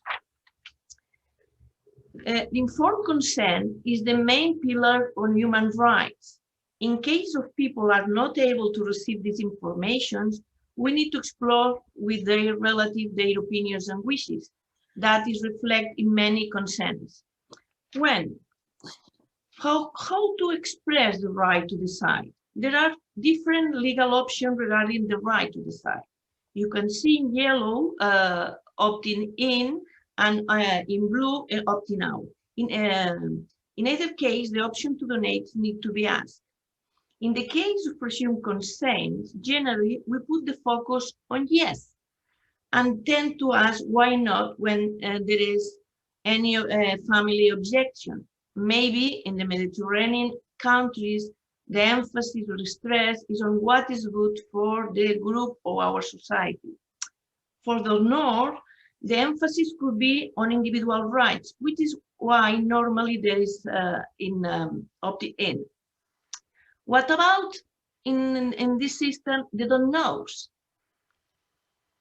Informed consent is the main pillar on human rights. In case of people are not able to receive these informations, we need to explore with their relative their opinions and wishes. That is reflected in many consents. How to express the right to decide? There are different legal options regarding the right to decide. You can see in yellow opting in and in blue opting out. In either case, the option to donate need to be asked. In the case of presumed consent, generally we put the focus on yes and tend to ask why not when there is any family objection. Maybe in the Mediterranean countries, the emphasis or stress is on what is good for the group or our society. For the North, the emphasis could be on individual rights, which is why normally there is opt-in. What about in this system, the don't knows?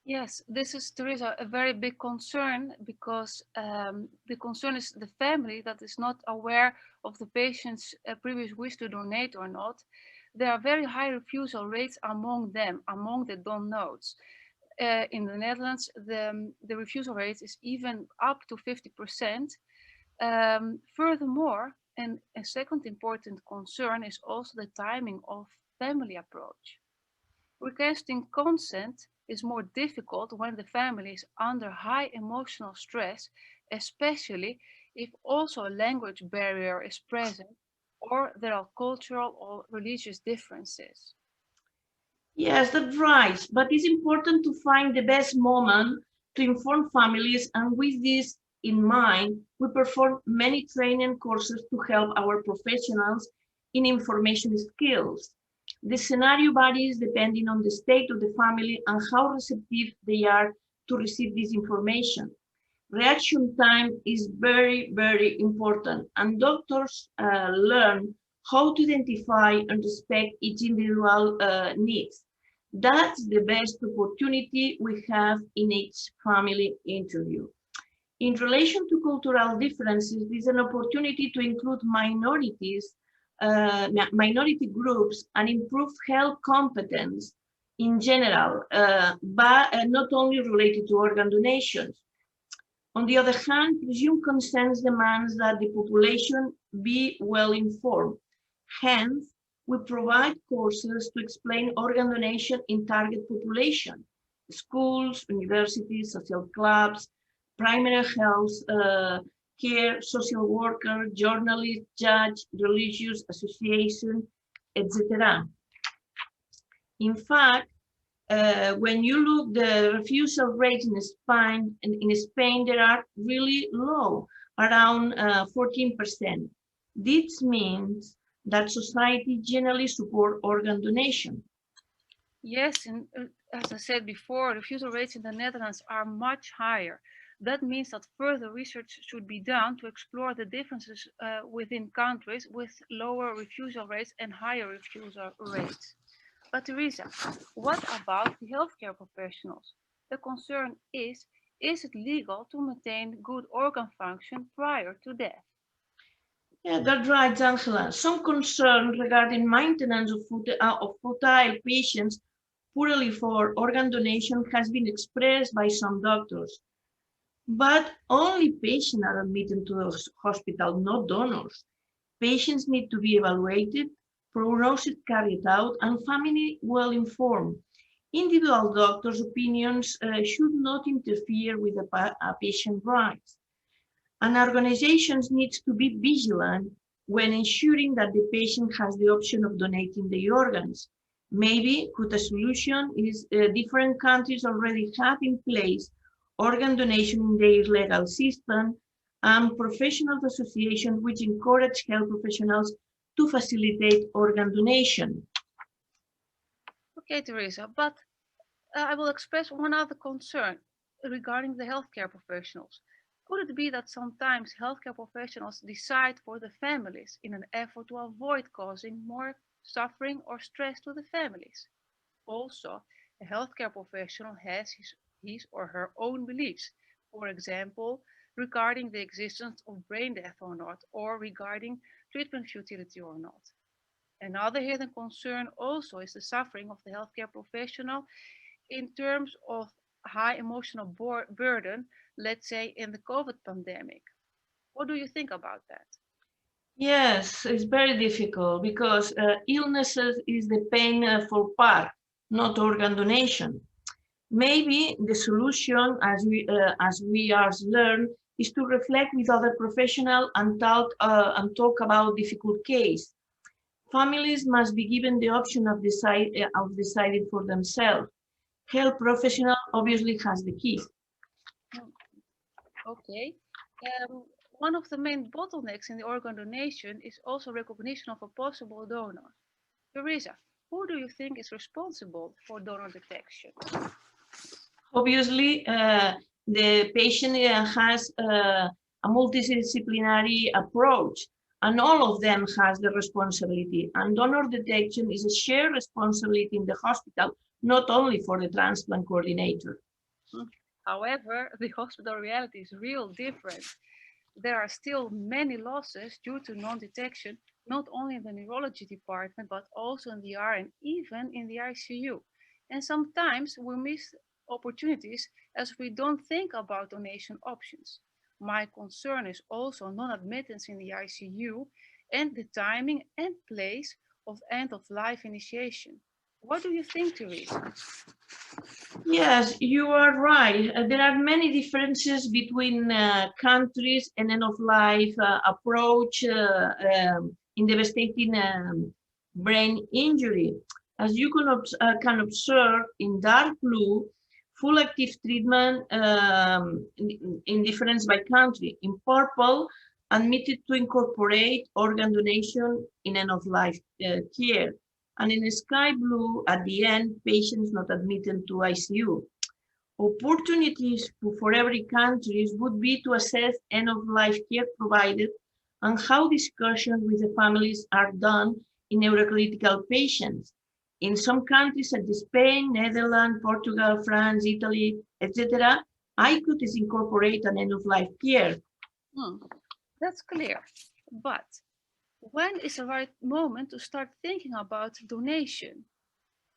Yes, this is, Teresa, a very big concern, because the concern is the family that is not aware of the patient's previous wish to donate or not. There are very high refusal rates among them, among the don't knows. In the Netherlands, the refusal rate is even up to 50%. Furthermore, and a second important concern is also the timing of family approach. Requesting consent is more difficult when the family is under high emotional stress, especially if also a language barrier is present or there are cultural or religious differences. Yes, that's right. But it's important to find the best moment to inform families, and with this in mind, we perform many training courses to help our professionals in information skills. The scenario varies depending on the state of the family and how receptive they are to receive this information. Reaction time is very, very important, and doctors learn how to identify and respect each individual needs. That's the best opportunity we have in each family interview. In relation to cultural differences, this is an opportunity to include minority groups and improve health competence in general, but not only related to organ donations. On the other hand, presumed consent demands that the population be well informed. Hence, we provide courses to explain organ donation in target population: schools, universities, social clubs, primary health care, social worker, journalist, judge, religious association, etc. In fact, when you look the refusal rate in Spain, they are really low, around 14%. This means that society generally support organ donation. Yes, and as I said before, refusal rates in the Netherlands are much higher. That means that further research should be done to explore the differences within countries with lower refusal rates and higher refusal rates. But Teresa, what about the healthcare professionals? The concern is it legal to maintain good organ function prior to death? Yeah, that's right, Angela. Some concern regarding maintenance of fertile patients purely for organ donation has been expressed by some doctors. But only patients are admitted to the hospital, not donors. Patients need to be evaluated, prognosis carried out, and family well informed. Individual doctors' opinions should not interfere with a patient's rights. And organizations need to be vigilant when ensuring that the patient has the option of donating the organs. Maybe a solution is different countries already have in place organ donation in their legal system, and professional associations which encourage health professionals to facilitate organ donation. Okay, Teresa, but I will express one other concern regarding the healthcare professionals. Could it be that sometimes healthcare professionals decide for the families in an effort to avoid causing more suffering or stress to the families? Also, a healthcare professional has his or her own beliefs, for example, regarding the existence of brain death or not, or regarding treatment futility or not. Another hidden concern also is the suffering of the healthcare professional in terms of high emotional burden, let's say in the COVID pandemic. What do you think about that? Yes, it's very difficult because illnesses is the painful part, not organ donation. Maybe the solution, as we are learned, is to reflect with other professionals and talk about difficult case. Families must be given the option of deciding for themselves. Health professional obviously has the key. Okay. One of the main bottlenecks in the organ donation is also recognition of a possible donor. Teresa, who do you think is responsible for donor detection? Obviously, the patient has a multidisciplinary approach, and all of them has the responsibility. And donor detection is a shared responsibility in the hospital, not only for the transplant coordinator. However, the hospital reality is real different. There are still many losses due to non-detection, not only in the neurology department, but also in the ER and even in the ICU. And sometimes we miss opportunities as we don't think about donation options. My concern is also non-admittance in the ICU and the timing and place of end-of-life initiation. What do you think, Teresa? Yes, you are right. There are many differences between countries and end-of-life approach in devastating brain injury. As you can observe in dark blue, full active treatment in difference by country. In purple, admitted to incorporate organ donation in end-of-life care. And in sky blue, at the end, patients not admitted to ICU. Opportunities for every country would be to assess end-of-life care provided and how discussions with the families are done in neurocritical patients. In some countries such as Spain, Netherlands, Portugal, France, Italy, etc., ICOD is incorporate an end-of-life care. That's clear. But when is the right moment to start thinking about donation?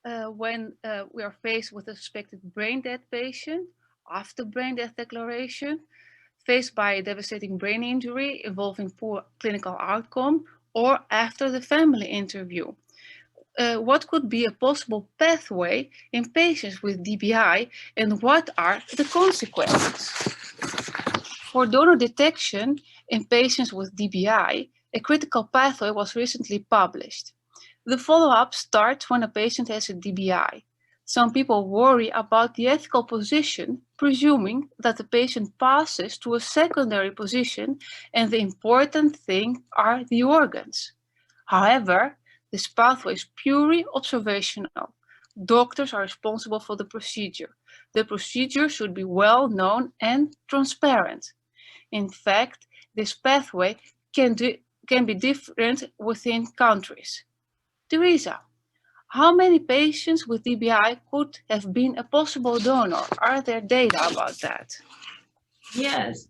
When we are faced with a suspected brain death patient, after brain death declaration, faced by a devastating brain injury involving poor clinical outcome, or after the family interview. What could be a possible pathway in patients with DBI, and what are the consequences? For donor detection in patients with DBI, a critical pathway was recently published. The follow-up starts when a patient has a DBI. Some people worry about the ethical position, presuming that the patient passes to a secondary position and the important thing are the organs. However, this pathway is purely observational. Doctors are responsible for the procedure. The procedure should be well known and transparent. In fact, this pathway can be different within countries. Teresa, how many patients with DBI could have been a possible donor? Are there data about that? Yes,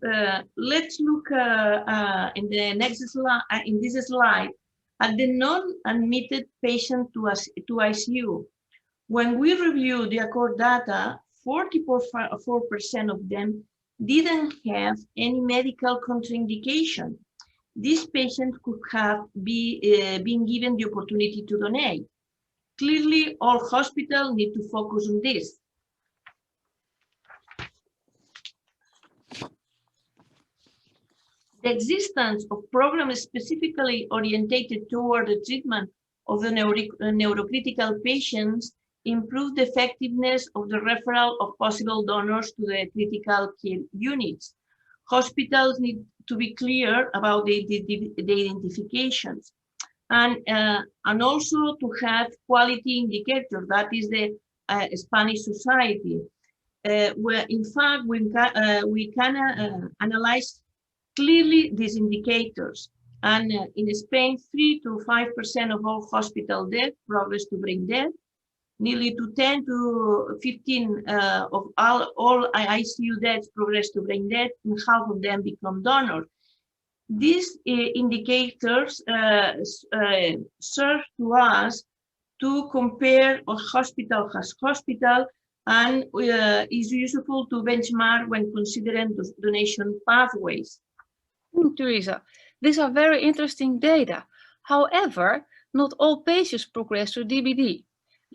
let's look in the next slide, in this slide, at the non-admitted patient to ICU. When we review the ICOD data, 44% of them didn't have any medical contraindication. These patients could have been given the opportunity to donate. Clearly, all hospitals need to focus on this. The existence of programs specifically oriented toward the treatment of the neurocritical patients improve the effectiveness of the referral of possible donors to the critical care units. Hospitals need to be clear about the identifications and also to have quality indicators. That is the Spanish Society, where in fact we can analyze clearly these indicators. And in Spain, 3 to 5% of all hospital deaths progress to brain death. Nearly to 10 to 15 of all ICU deaths progress to brain death, and half of them become donors. These indicators serve to us to compare a hospital has hospital, and is useful to benchmark when considering the donation pathways. Teresa, these are very interesting data. However, not all patients progress to DBD.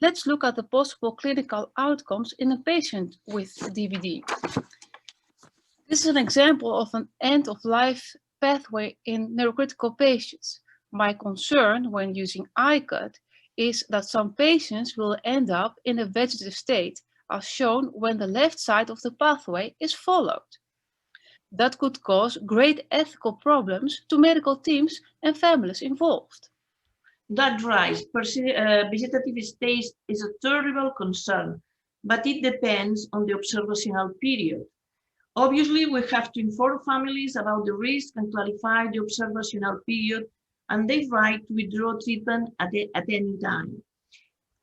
Let's look at the possible clinical outcomes in a patient with DBD. This is an example of an end-of-life pathway in neurocritical patients. My concern when using ICOD is that some patients will end up in a vegetative state, as shown when the left side of the pathway is followed. That could cause great ethical problems to medical teams and families involved. That's right. Vegetative state is a terrible concern, but it depends on the observational period. Obviously, we have to inform families about the risk and clarify the observational period and their right to withdraw treatment at any time.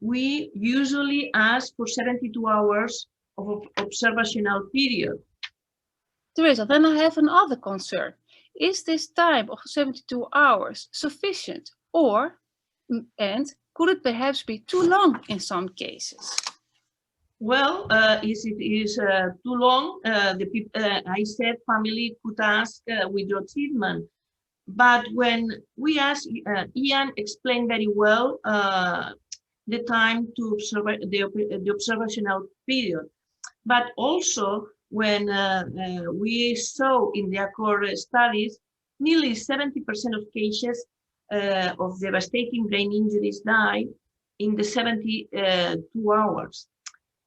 We usually ask for 72 hours of observational period. Teresa, then I have another concern. Is this time of 72 hours sufficient, and could it perhaps be too long in some cases? Well, if it is too long, I said family could ask withdraw treatment. But when we ask, Ian explained very well the time to observe the observational period. But also when we saw in the ICOD studies, nearly 70% of cases of devastating brain injuries die in the 72 hours.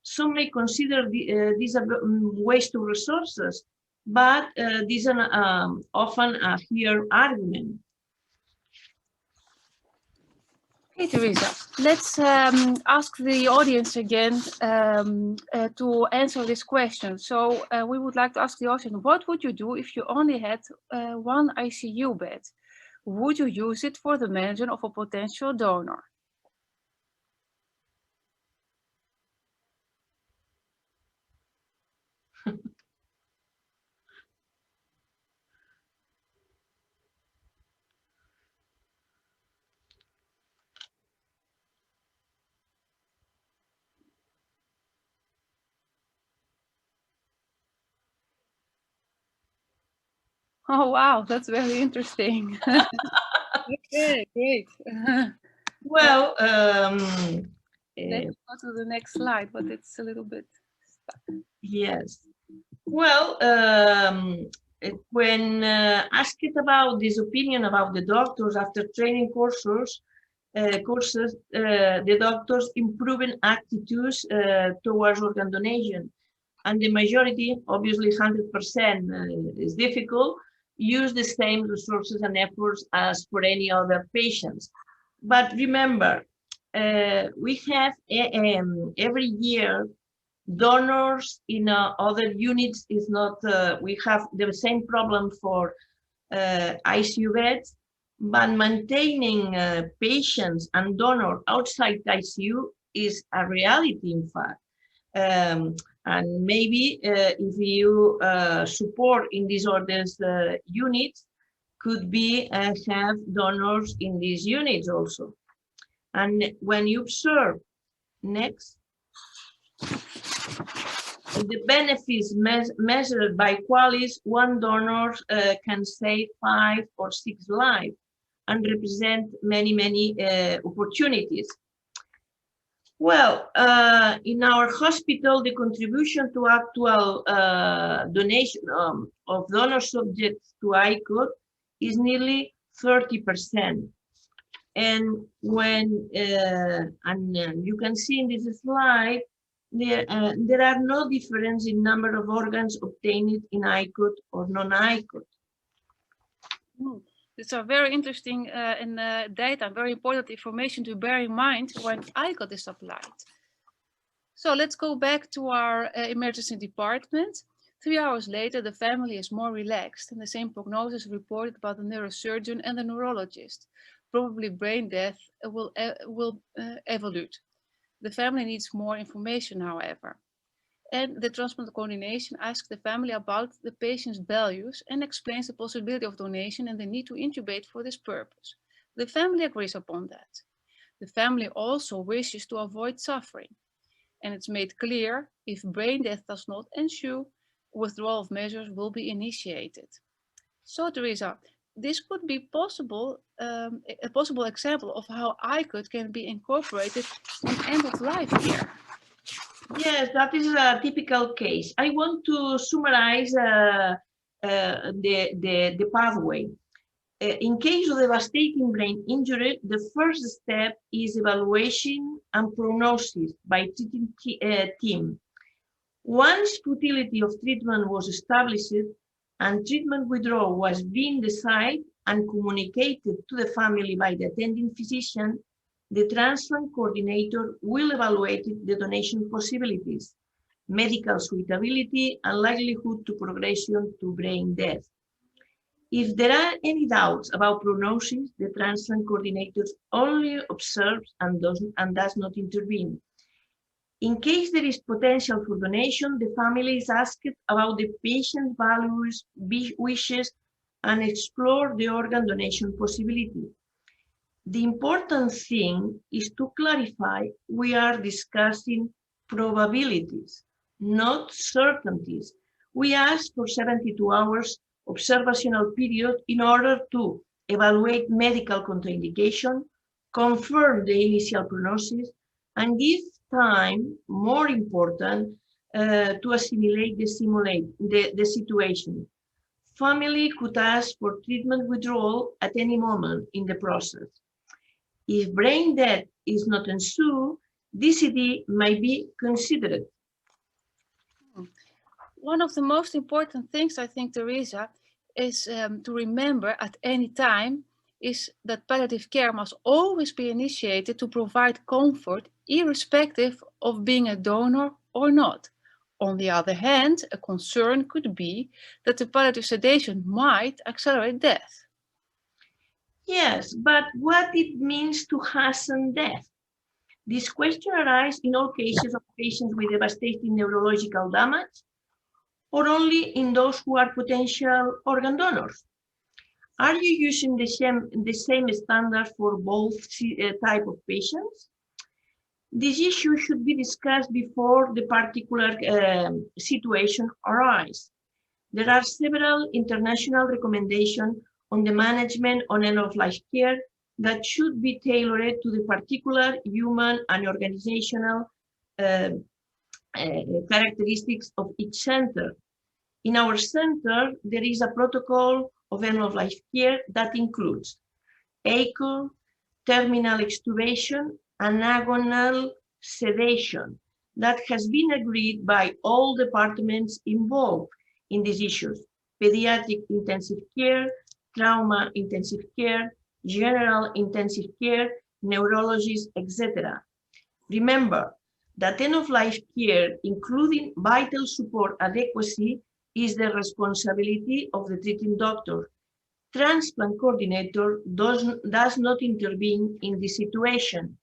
Some may consider these a waste of resources, but these are often a here argument. Okay, Teresa, let's ask the audience again to answer this question. So we would like to ask the audience, what would you do if you only had one ICU bed? Would you use it for the management of a potential donor? Oh, wow, that's very interesting. Okay, great. Well, let's go to the next slide, but it's a little bit stuck. Yes. Well, when asked about this opinion about the doctors after training courses, the doctors improving attitudes towards organ donation, and the majority, obviously 100% is difficult, use the same resources and efforts as for any other patients. But remember, we have every year donors in other units is not, we have the same problem for ICU beds, but maintaining patients and donors outside ICU is a reality, in fact. And maybe if you support in these orders units, could be have donors in these units also. And when you observe, next, the benefits measured by QALYs, one donor can save 5 or 6 lives and represent many, many opportunities. Well, in our hospital, the contribution to actual donation of donor subjects to ICOD is nearly 30%. And when, you can see in this slide, there are no difference in number of organs obtained in ICOD or non-ICOD. These are very interesting data, very important information to bear in mind when ICOD is applied. So let's go back to our emergency department. 3 hours later, the family is more relaxed, and the same prognosis reported by the neurosurgeon and the neurologist. Probably brain death will evolve. The family needs more information, however. And the transplant coordination asks the family about the patient's values and explains the possibility of donation and the need to intubate for this purpose. The family agrees upon that. The family also wishes to avoid suffering. And it's made clear if brain death does not ensue, withdrawal of measures will be initiated. So, Teresa, this could be possible, a possible example of how ICOD can be incorporated in end-of-life care. Yes, that is a typical case. I want to summarize the pathway. In case of devastating brain injury, the first step is evaluation and prognosis by treating team. Once futility of treatment was established and treatment withdrawal was being decided and communicated to the family by the attending physician, the transplant coordinator will evaluate the donation possibilities, medical suitability, and likelihood to progression to brain death. If there are any doubts about prognosis, the transplant coordinator only observes and does not intervene. In case there is potential for donation, the family is asked about the patient's values, wishes, and explore the organ donation possibility. The important thing is to clarify we are discussing probabilities, not certainties. We ask for 72 hours observational period in order to evaluate medical contraindication, confirm the initial prognosis, and give time, more important, to assimilate the situation. Family could ask for treatment withdrawal at any moment in the process. If brain death is not ensued, DCD might be considered. One of the most important things, I think, Teresa, is to remember at any time is that palliative care must always be initiated to provide comfort, irrespective of being a donor or not. On the other hand, a concern could be that the palliative sedation might accelerate death. Yes, but what it means to hasten death? This question arises in all cases of patients with devastating neurological damage, or only in those who are potential organ donors? Are you using the same standard for both type of patients? This issue should be discussed before the particular situation arises. There are several international recommendations on the management on end-of-life care that should be tailored to the particular human and organizational characteristics of each center. In our center, there is a protocol of end-of-life care that includes ICOD, terminal extubation, and agonal sedation that has been agreed by all departments involved in these issues: pediatric intensive care, trauma intensive care, general intensive care, neurologists, etc. Remember that end-of-life care, including vital support adequacy, is the responsibility of the treating doctor. Transplant coordinator does not intervene in this situation.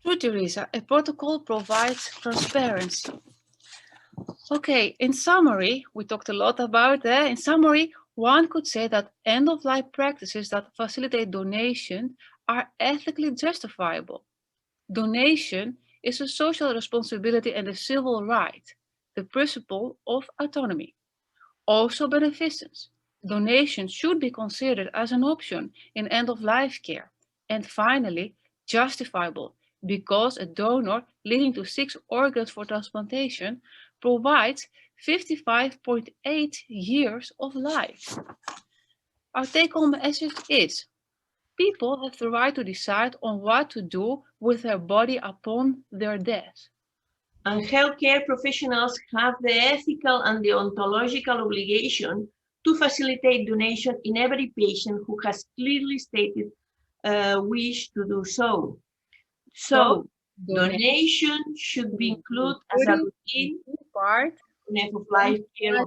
True, Teresa, a protocol provides transparency. Okay, in summary, we talked a lot about that. In summary, one could say that end-of-life practices that facilitate donation are ethically justifiable. Donation is a social responsibility and a civil right, the principle of autonomy. Also beneficence. Donation should be considered as an option in end-of-life care. And finally, justifiable, because a donor leading to 6 organs for transplantation provides 55.8 years of life. Our take-home message is, people have the right to decide on what to do with their body upon their death. And healthcare professionals have the ethical and the ontological obligation to facilitate donation in every patient who has clearly stated wish to do so. So, donation should be included as a routine part of life care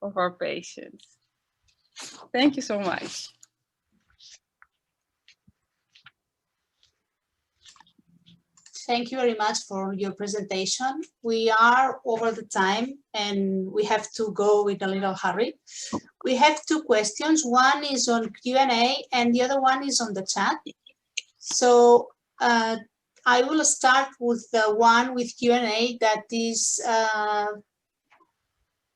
of our patients. Thank you so much. Thank you very much for your presentation. We are over the time and we have to go in a little hurry. We have 2 questions. One is on Q&A and the other one is on the chat. So I will start with the one with Q&A that is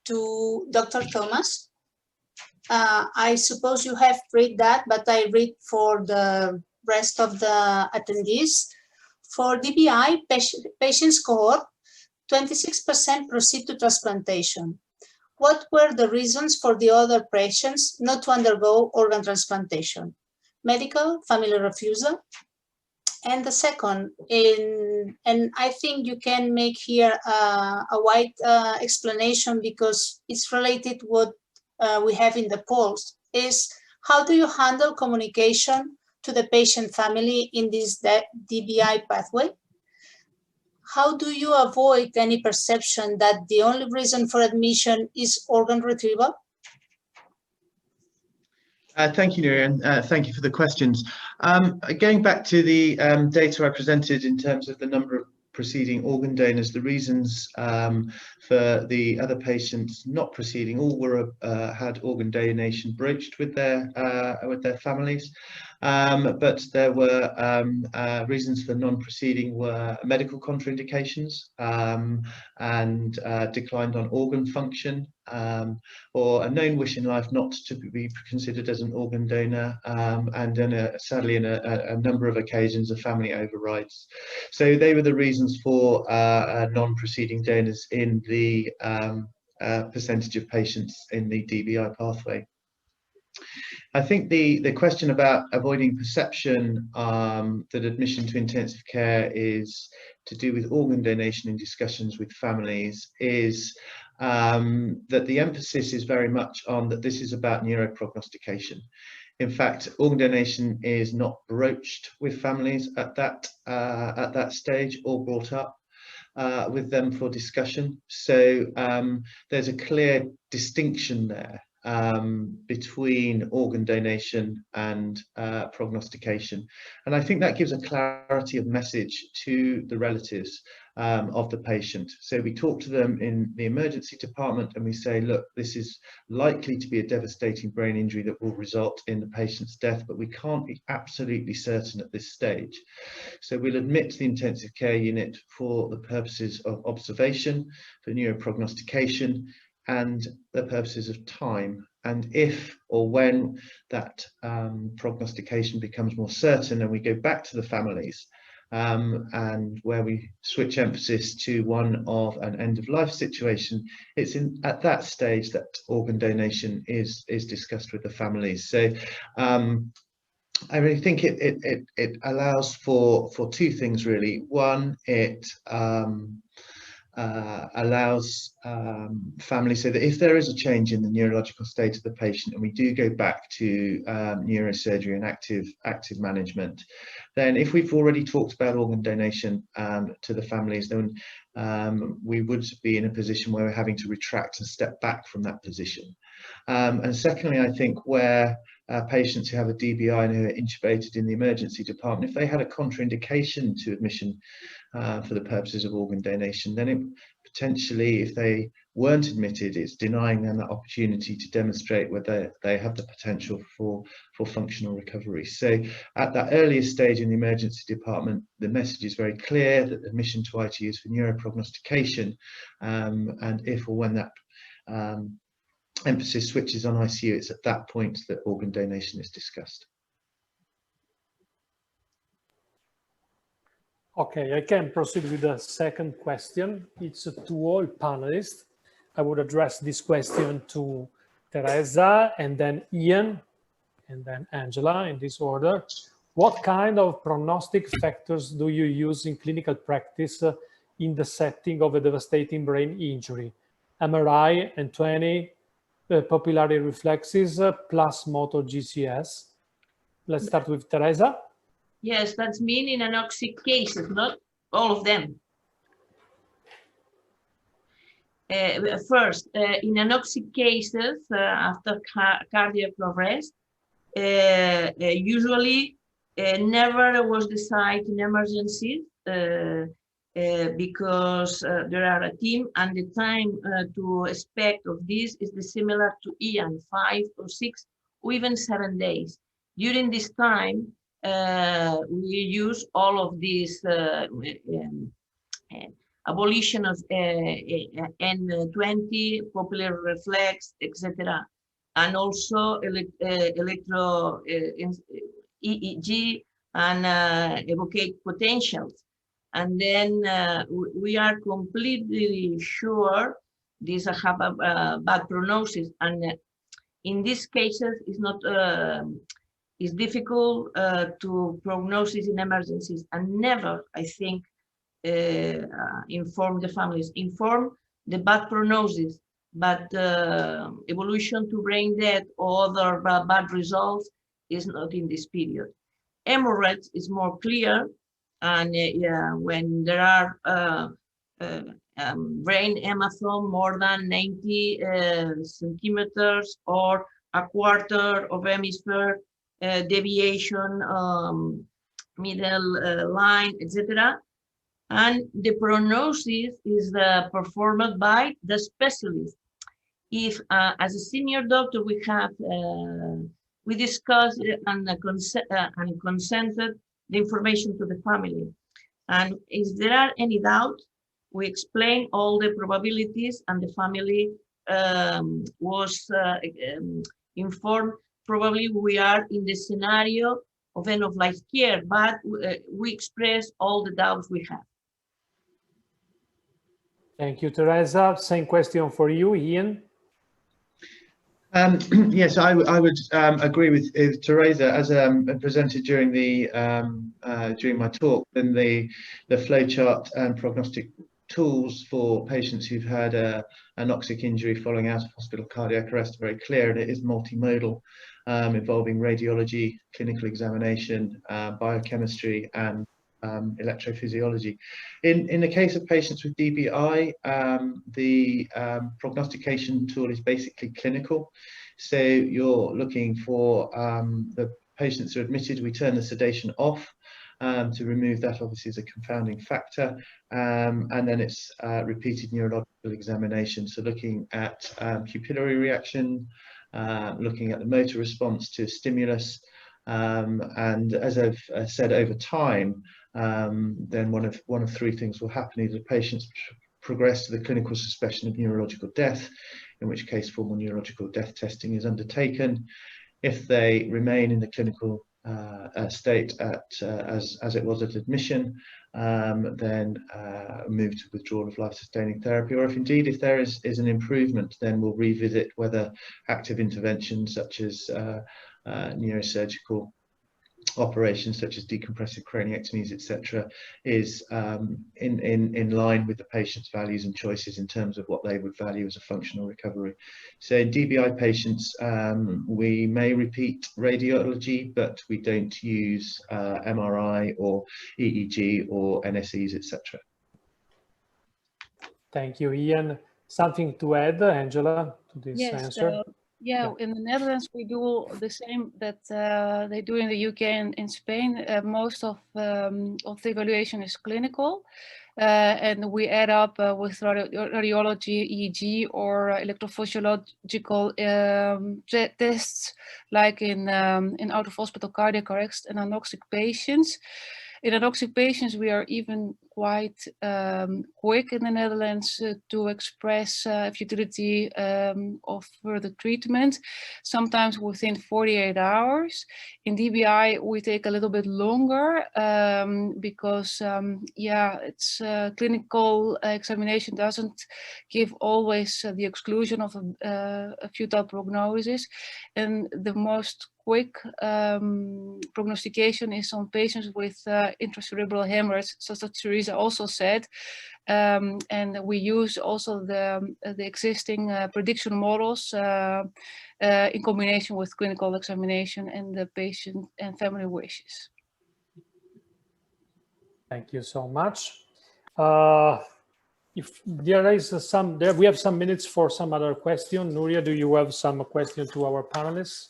to Dr. Thomas. I suppose you have read that, but I read for the rest of the attendees. For DBI patients cohort, 26% proceed to transplantation. What were the reasons for the other patients not to undergo organ transplantation? Medical, family refusal? And the second, and I think you can make here a wide explanation because it's related to what we have in the polls, is how do you handle communication to the patient family in this DBI pathway? How do you avoid any perception that the only reason for admission is organ retrieval? Thank you, Nuria, and thank you for the questions. Going back to the data I presented in terms of the number of preceding organ donors, the reasons for the other patients not proceeding all were had organ donation broached with their families. But there were reasons for non-proceeding were medical contraindications and declined on organ function, or a known wish in life not to be considered as an organ donor, and then sadly in a number of occasions a family overrides. So they were the reasons for non-proceeding donors in the percentage of patients in the DBI pathway. I think the question about avoiding perception that admission to intensive care is to do with organ donation in discussions with families is that the emphasis is very much on that this is about neuroprognostication. In fact, organ donation is not broached with families at that stage or brought up with them for discussion. So there's a clear distinction there between organ donation and prognostication, and I think that gives a clarity of message to the relatives of the patient. So we talk to them in the emergency department and we say, look, this is likely to be a devastating brain injury that will result in the patient's death, but we can't be absolutely certain at this stage. So we'll admit to the intensive care unit for the purposes of observation, for neuroprognostication, and the purposes of time. And if or when that prognostication becomes more certain and we go back to the families, and where we switch emphasis to one of an end-of-life situation, it's at that stage that organ donation is discussed with the families. So I really think it allows for two things really. One, it allows families, so that if there is a change in the neurological state of the patient and we do go back to neurosurgery and active management, then if we've already talked about organ donation to the families, then we would be in a position where we're having to retract and step back from that position. And secondly, I think where patients who have a DBI and who are intubated in the emergency department, if they had a contraindication to admission for the purposes of organ donation, then it potentially, if they weren't admitted, it's denying them that opportunity to demonstrate whether they have the potential for functional recovery. So at that earliest stage in the emergency department, the message is very clear that admission to ITU is for neuroprognostication, and if or when that emphasis switches on ICU, it's at that point that organ donation is discussed. Okay, I can proceed with the second question. It's to all panelists. I would address this question to Teresa and then Ian and then Angela in this order. What kind of prognostic factors do you use in clinical practice in the setting of a devastating brain injury? MRI and 20 papillary reflexes plus motor GCS. Let's start with Teresa. Yes, that's mean in anoxic cases, not all of them. First, in anoxic cases, after cardiac arrest, usually never was decided in emergencies because there are a team, and the time to expect of this is similar to Ian, 5 or 6 or even 7 days. During this time, we use all of these abolition of N20, popular reflex, etc., and also electro EEG and evocate potentials. And then we are completely sure these have a bad prognosis, and in these cases, it's not it's difficult to prognosis in emergencies, and never, I think, inform the families, inform the bad prognosis, but evolution to brain death or other bad results is not in this period. Hemorrhage is more clear, and when there are brain hematome more than 90 centimeters or a quarter of hemisphere deviation, middle line, etc. And the prognosis is performed by the specialist. If as a senior doctor we discuss and consented the information to the family, and if there are any doubt, we explain all the probabilities, and the family was informed. Probably we are in the scenario of end of life care, but we express all the doubts we have. Thank you, Teresa. Same question for you, Ian. Yes, I would agree with Teresa, as presented during the during my talk. Then the flowchart and prognostic tools for patients who've had an anoxic injury following out of hospital cardiac arrest are very clear, and it is multimodal, involving radiology, clinical examination, biochemistry, and electrophysiology. In the case of patients with DBI, the prognostication tool is basically clinical. So you're looking for the patients who are admitted, we turn the sedation off to remove that, obviously, as a confounding factor, and then it's repeated neurological examination, so looking at pupillary reaction, looking at the motor response to stimulus, and as I've said, over time, then one of three things will happen. Either the patients progress to the clinical suspicion of neurological death, in which case formal neurological death testing is undertaken. If they remain in the clinical state as it was at admission, then move to withdrawal of life-sustaining therapy, or if there is an improvement, then we'll revisit whether active interventions such as neurosurgical operations such as decompressive craniectomies, etc., is in line with the patient's values and choices in terms of what they would value as a functional recovery. So in DBI patients, we may repeat radiology, but we don't use MRI or EEG or NSEs, etc. Thank you, Ian. Something to add, Angela, to this answer? Yeah, in the Netherlands, we do the same that they do in the UK and in Spain. Most of the evaluation is clinical, and we add up with radiology, EEG, or electrophysiological tests, like in out-of-hospital cardiac arrest and anoxic patients. In anoxic patients, we are even quite quick in the Netherlands to express futility of further treatment, sometimes within 48 hours. In DBI, we take a little bit longer because, it's clinical examination doesn't give always the exclusion of a futile prognosis, and the most quick prognostication is on patients with intracerebral hemorrhage, such as Teresa also said, and we use also the existing prediction models in combination with clinical examination and the patient and family wishes. Thank you so much. If there is we have some minutes for some other question. Nuria, do you have some question to our panelists?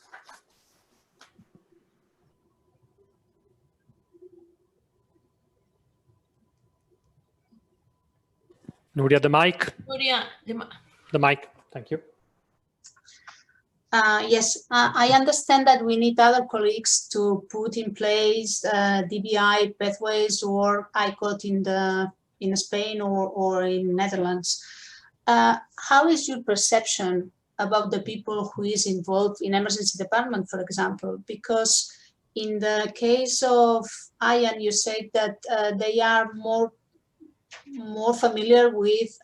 Nuria, the mic. Nuria, the mic. Thank you. Yes, I understand that we need other colleagues to put in place DBI pathways or ICOD in Spain or in Netherlands. How is your perception about the people who is involved in emergency department, for example? Because in the case of Ian, you said that they are more familiar with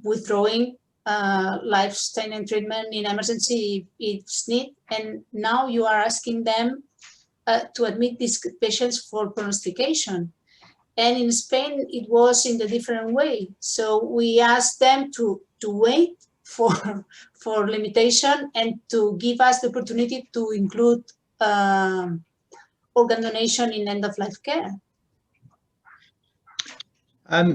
withdrawing life-sustaining treatment in emergency if it's needed, and now you are asking them to admit these patients for prognostication. And in Spain, it was in a different way. So we asked them to wait for limitation and to give us the opportunity to include organ donation in end-of-life care.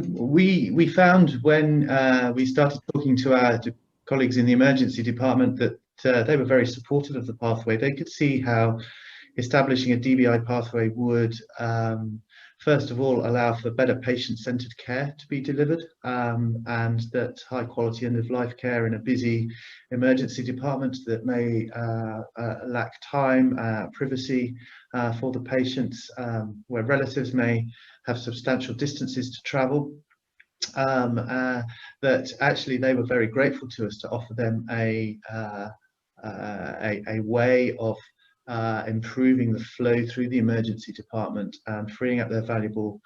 We found when we started talking to our colleagues in the emergency department that they were very supportive of the pathway. They could see how establishing a DBI pathway would, first of all, allow for better patient-centered care to be delivered, and that high-quality end-of-life care in a busy emergency department that may lack time, privacy for the patients, where relatives may have substantial distances to travel, that actually they were very grateful to us to offer them a way of improving the flow through the emergency department and freeing up their valuable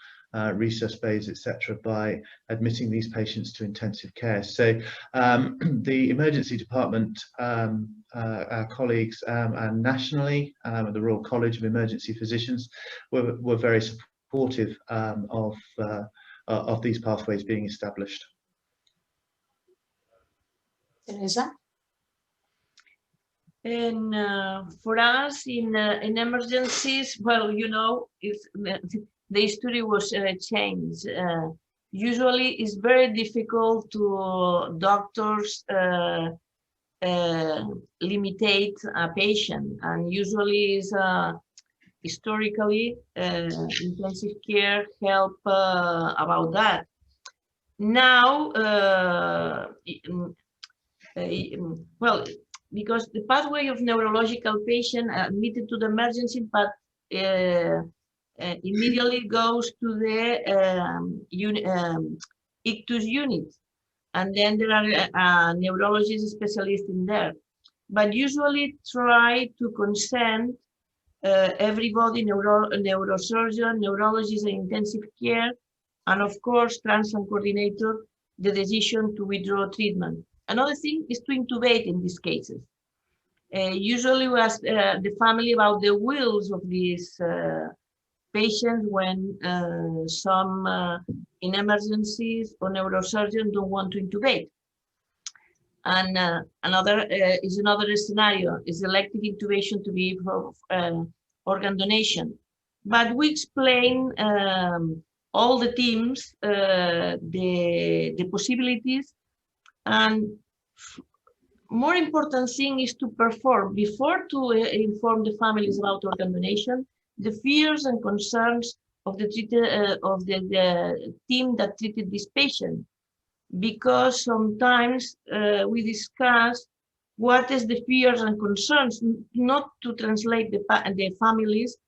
resource base, etc., by admitting these patients to intensive care. So the emergency department, our colleagues, and nationally, the Royal College of Emergency Physicians were very supportive of these pathways being established. Teresa? And for us in emergencies, well, you know, the history was changed. Usually it's very difficult to doctors limitate a patient, and usually is historically intensive care help about that. Now, well, because the pathway of neurological patient admitted to the emergency, but immediately goes to the ICTUS unit, and then there are neurologist specialists in there. But usually try to consent everybody, neurosurgeon, neurologist, and intensive care, and of course transplant coordinator, the decision to withdraw treatment. Another thing is to intubate in these cases. Usually we ask the family about the wills of these patients when some in emergencies or neurosurgeons don't want to intubate. And another scenario is elective intubation to be for organ donation. But we explain all the teams the possibilities, and more important thing is to perform before to inform the families about organ donation, the fears and concerns of the the team that treated this patient, because sometimes we discuss what is the fears and concerns, not to translate the families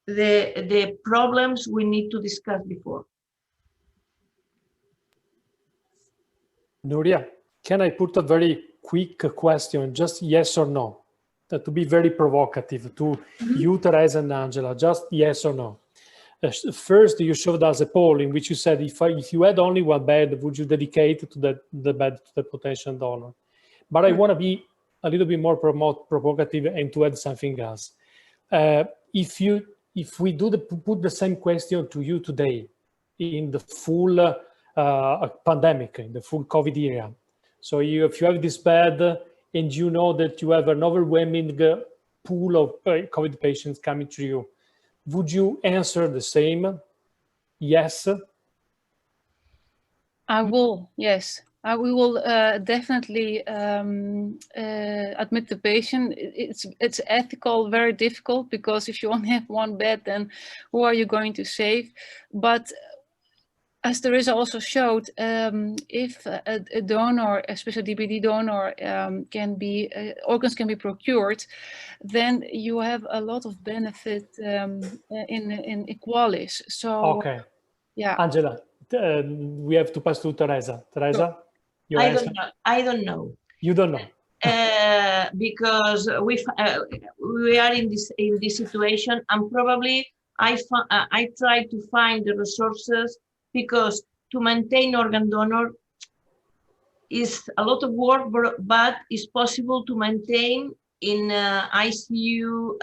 the problems we need to discuss before. Nuria, can I put a very quick question, just yes or no, to be very provocative to you, Teresa and Angela, just yes or no. First, you showed us a poll in which you said if you had only one bed, would you dedicate to the bed to the potential donor? But I want to be a little bit more provocative and to add something else. If we put the same question to you today in the full pandemic, in the full COVID era, so if you have this bed and you know that you have an overwhelming pool of COVID patients coming to you, would you answer the same? Yes? I will, yes. We will definitely admit the patient. It's ethical, very difficult, because if you only have one bed, then who are you going to save? But as Teresa also showed, if a donor, especially DBD donor, organs can be procured, then you have a lot of benefit in equalis. So, okay. Yeah. Angela, we have to pass to Teresa. Teresa, your I answer? don't know. I don't know. You don't know. Because we are in this situation, and probably I try to find the resources, because to maintain organ donor, is a lot of work, but it's possible to maintain in ICU,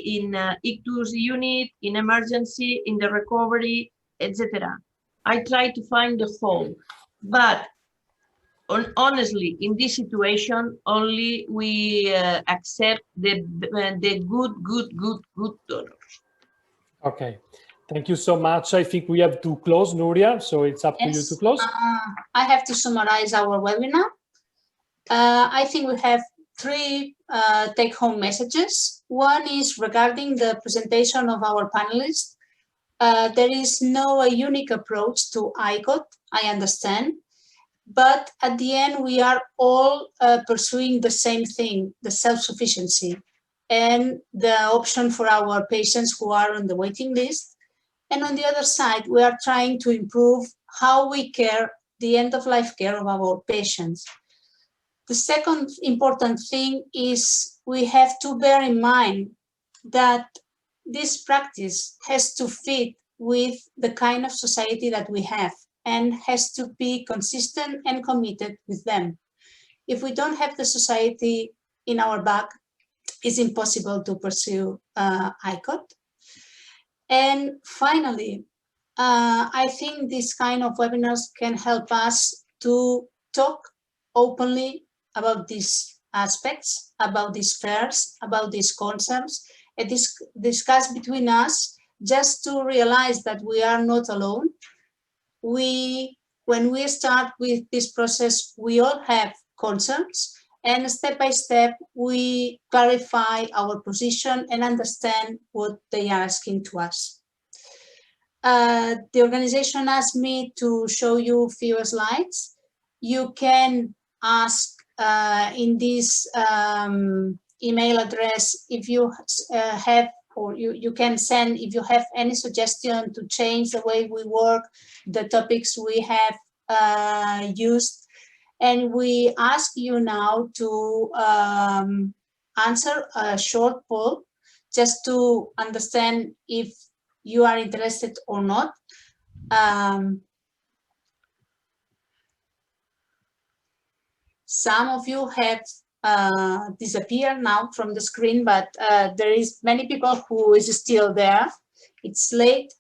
in ICTUS unit, in emergency, in the recovery, etc. I try to find the whole, but honestly, in this situation, only we accept the good donors. Okay, thank you so much. I think we have to close, Nuria, so it's up to you to close. I have to summarize our webinar. I think we have three take-home messages. One is regarding the presentation of our panelists. There is no unique approach to ICOD, I understand, but at the end we are all pursuing the same thing, the self-sufficiency, and the option for our patients who are on the waiting list. And on the other side, we are trying to improve how we care, the end-of-life care of our patients. The second important thing is we have to bear in mind that this practice has to fit with the kind of society that we have and has to be consistent and committed with them. If we don't have the society in our back, it's impossible to pursue ICOD. And finally, I think this kind of webinars can help us to talk openly about these aspects, about these fairs, about these concepts, and discuss between us just to realize that we are not alone. When we start with this process, we all have concerns, and step by step, we clarify our position and understand what they are asking to us. The organization asked me to show you a few slides. You can ask in this email address if you have, or you can send if you have any suggestion to change the way we work, the topics we have used. And we ask you now to answer a short poll just to understand if you are interested or not. Some of you have disappeared now from the screen, but there is many people who is still there. It's late.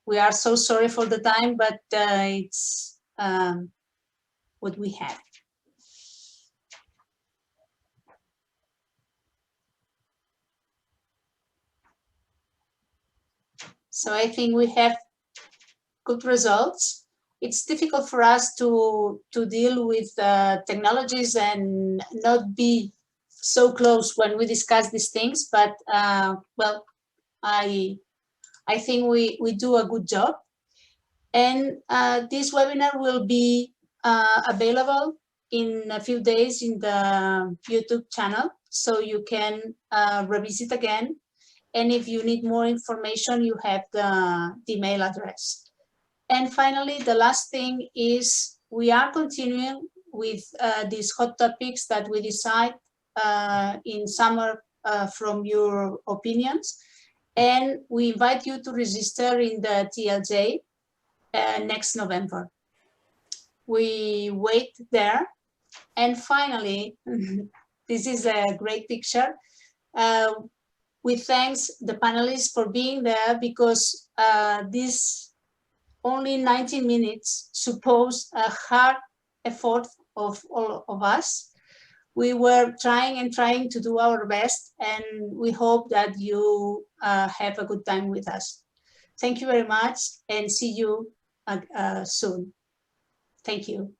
We are so sorry for the time, but it's what we have. So I think we have good results. It's difficult for us to deal with technologies and not be so close when we discuss these things, but well, I think we do a good job. And this webinar will be available in a few days in the YouTube channel, so you can revisit again. And if you need more information, you have the email address. And finally, the last thing is we are continuing with these hot topics that we decide in summer from your opinions. And we invite you to register in the TLJ next November. We wait there. And finally, this is a great picture. We thank the panelists for being there because this only 19 minutes suppose a hard effort of all of us. We were trying to do our best, and we hope that you have a good time with us. Thank you very much, and see you soon. Thank you.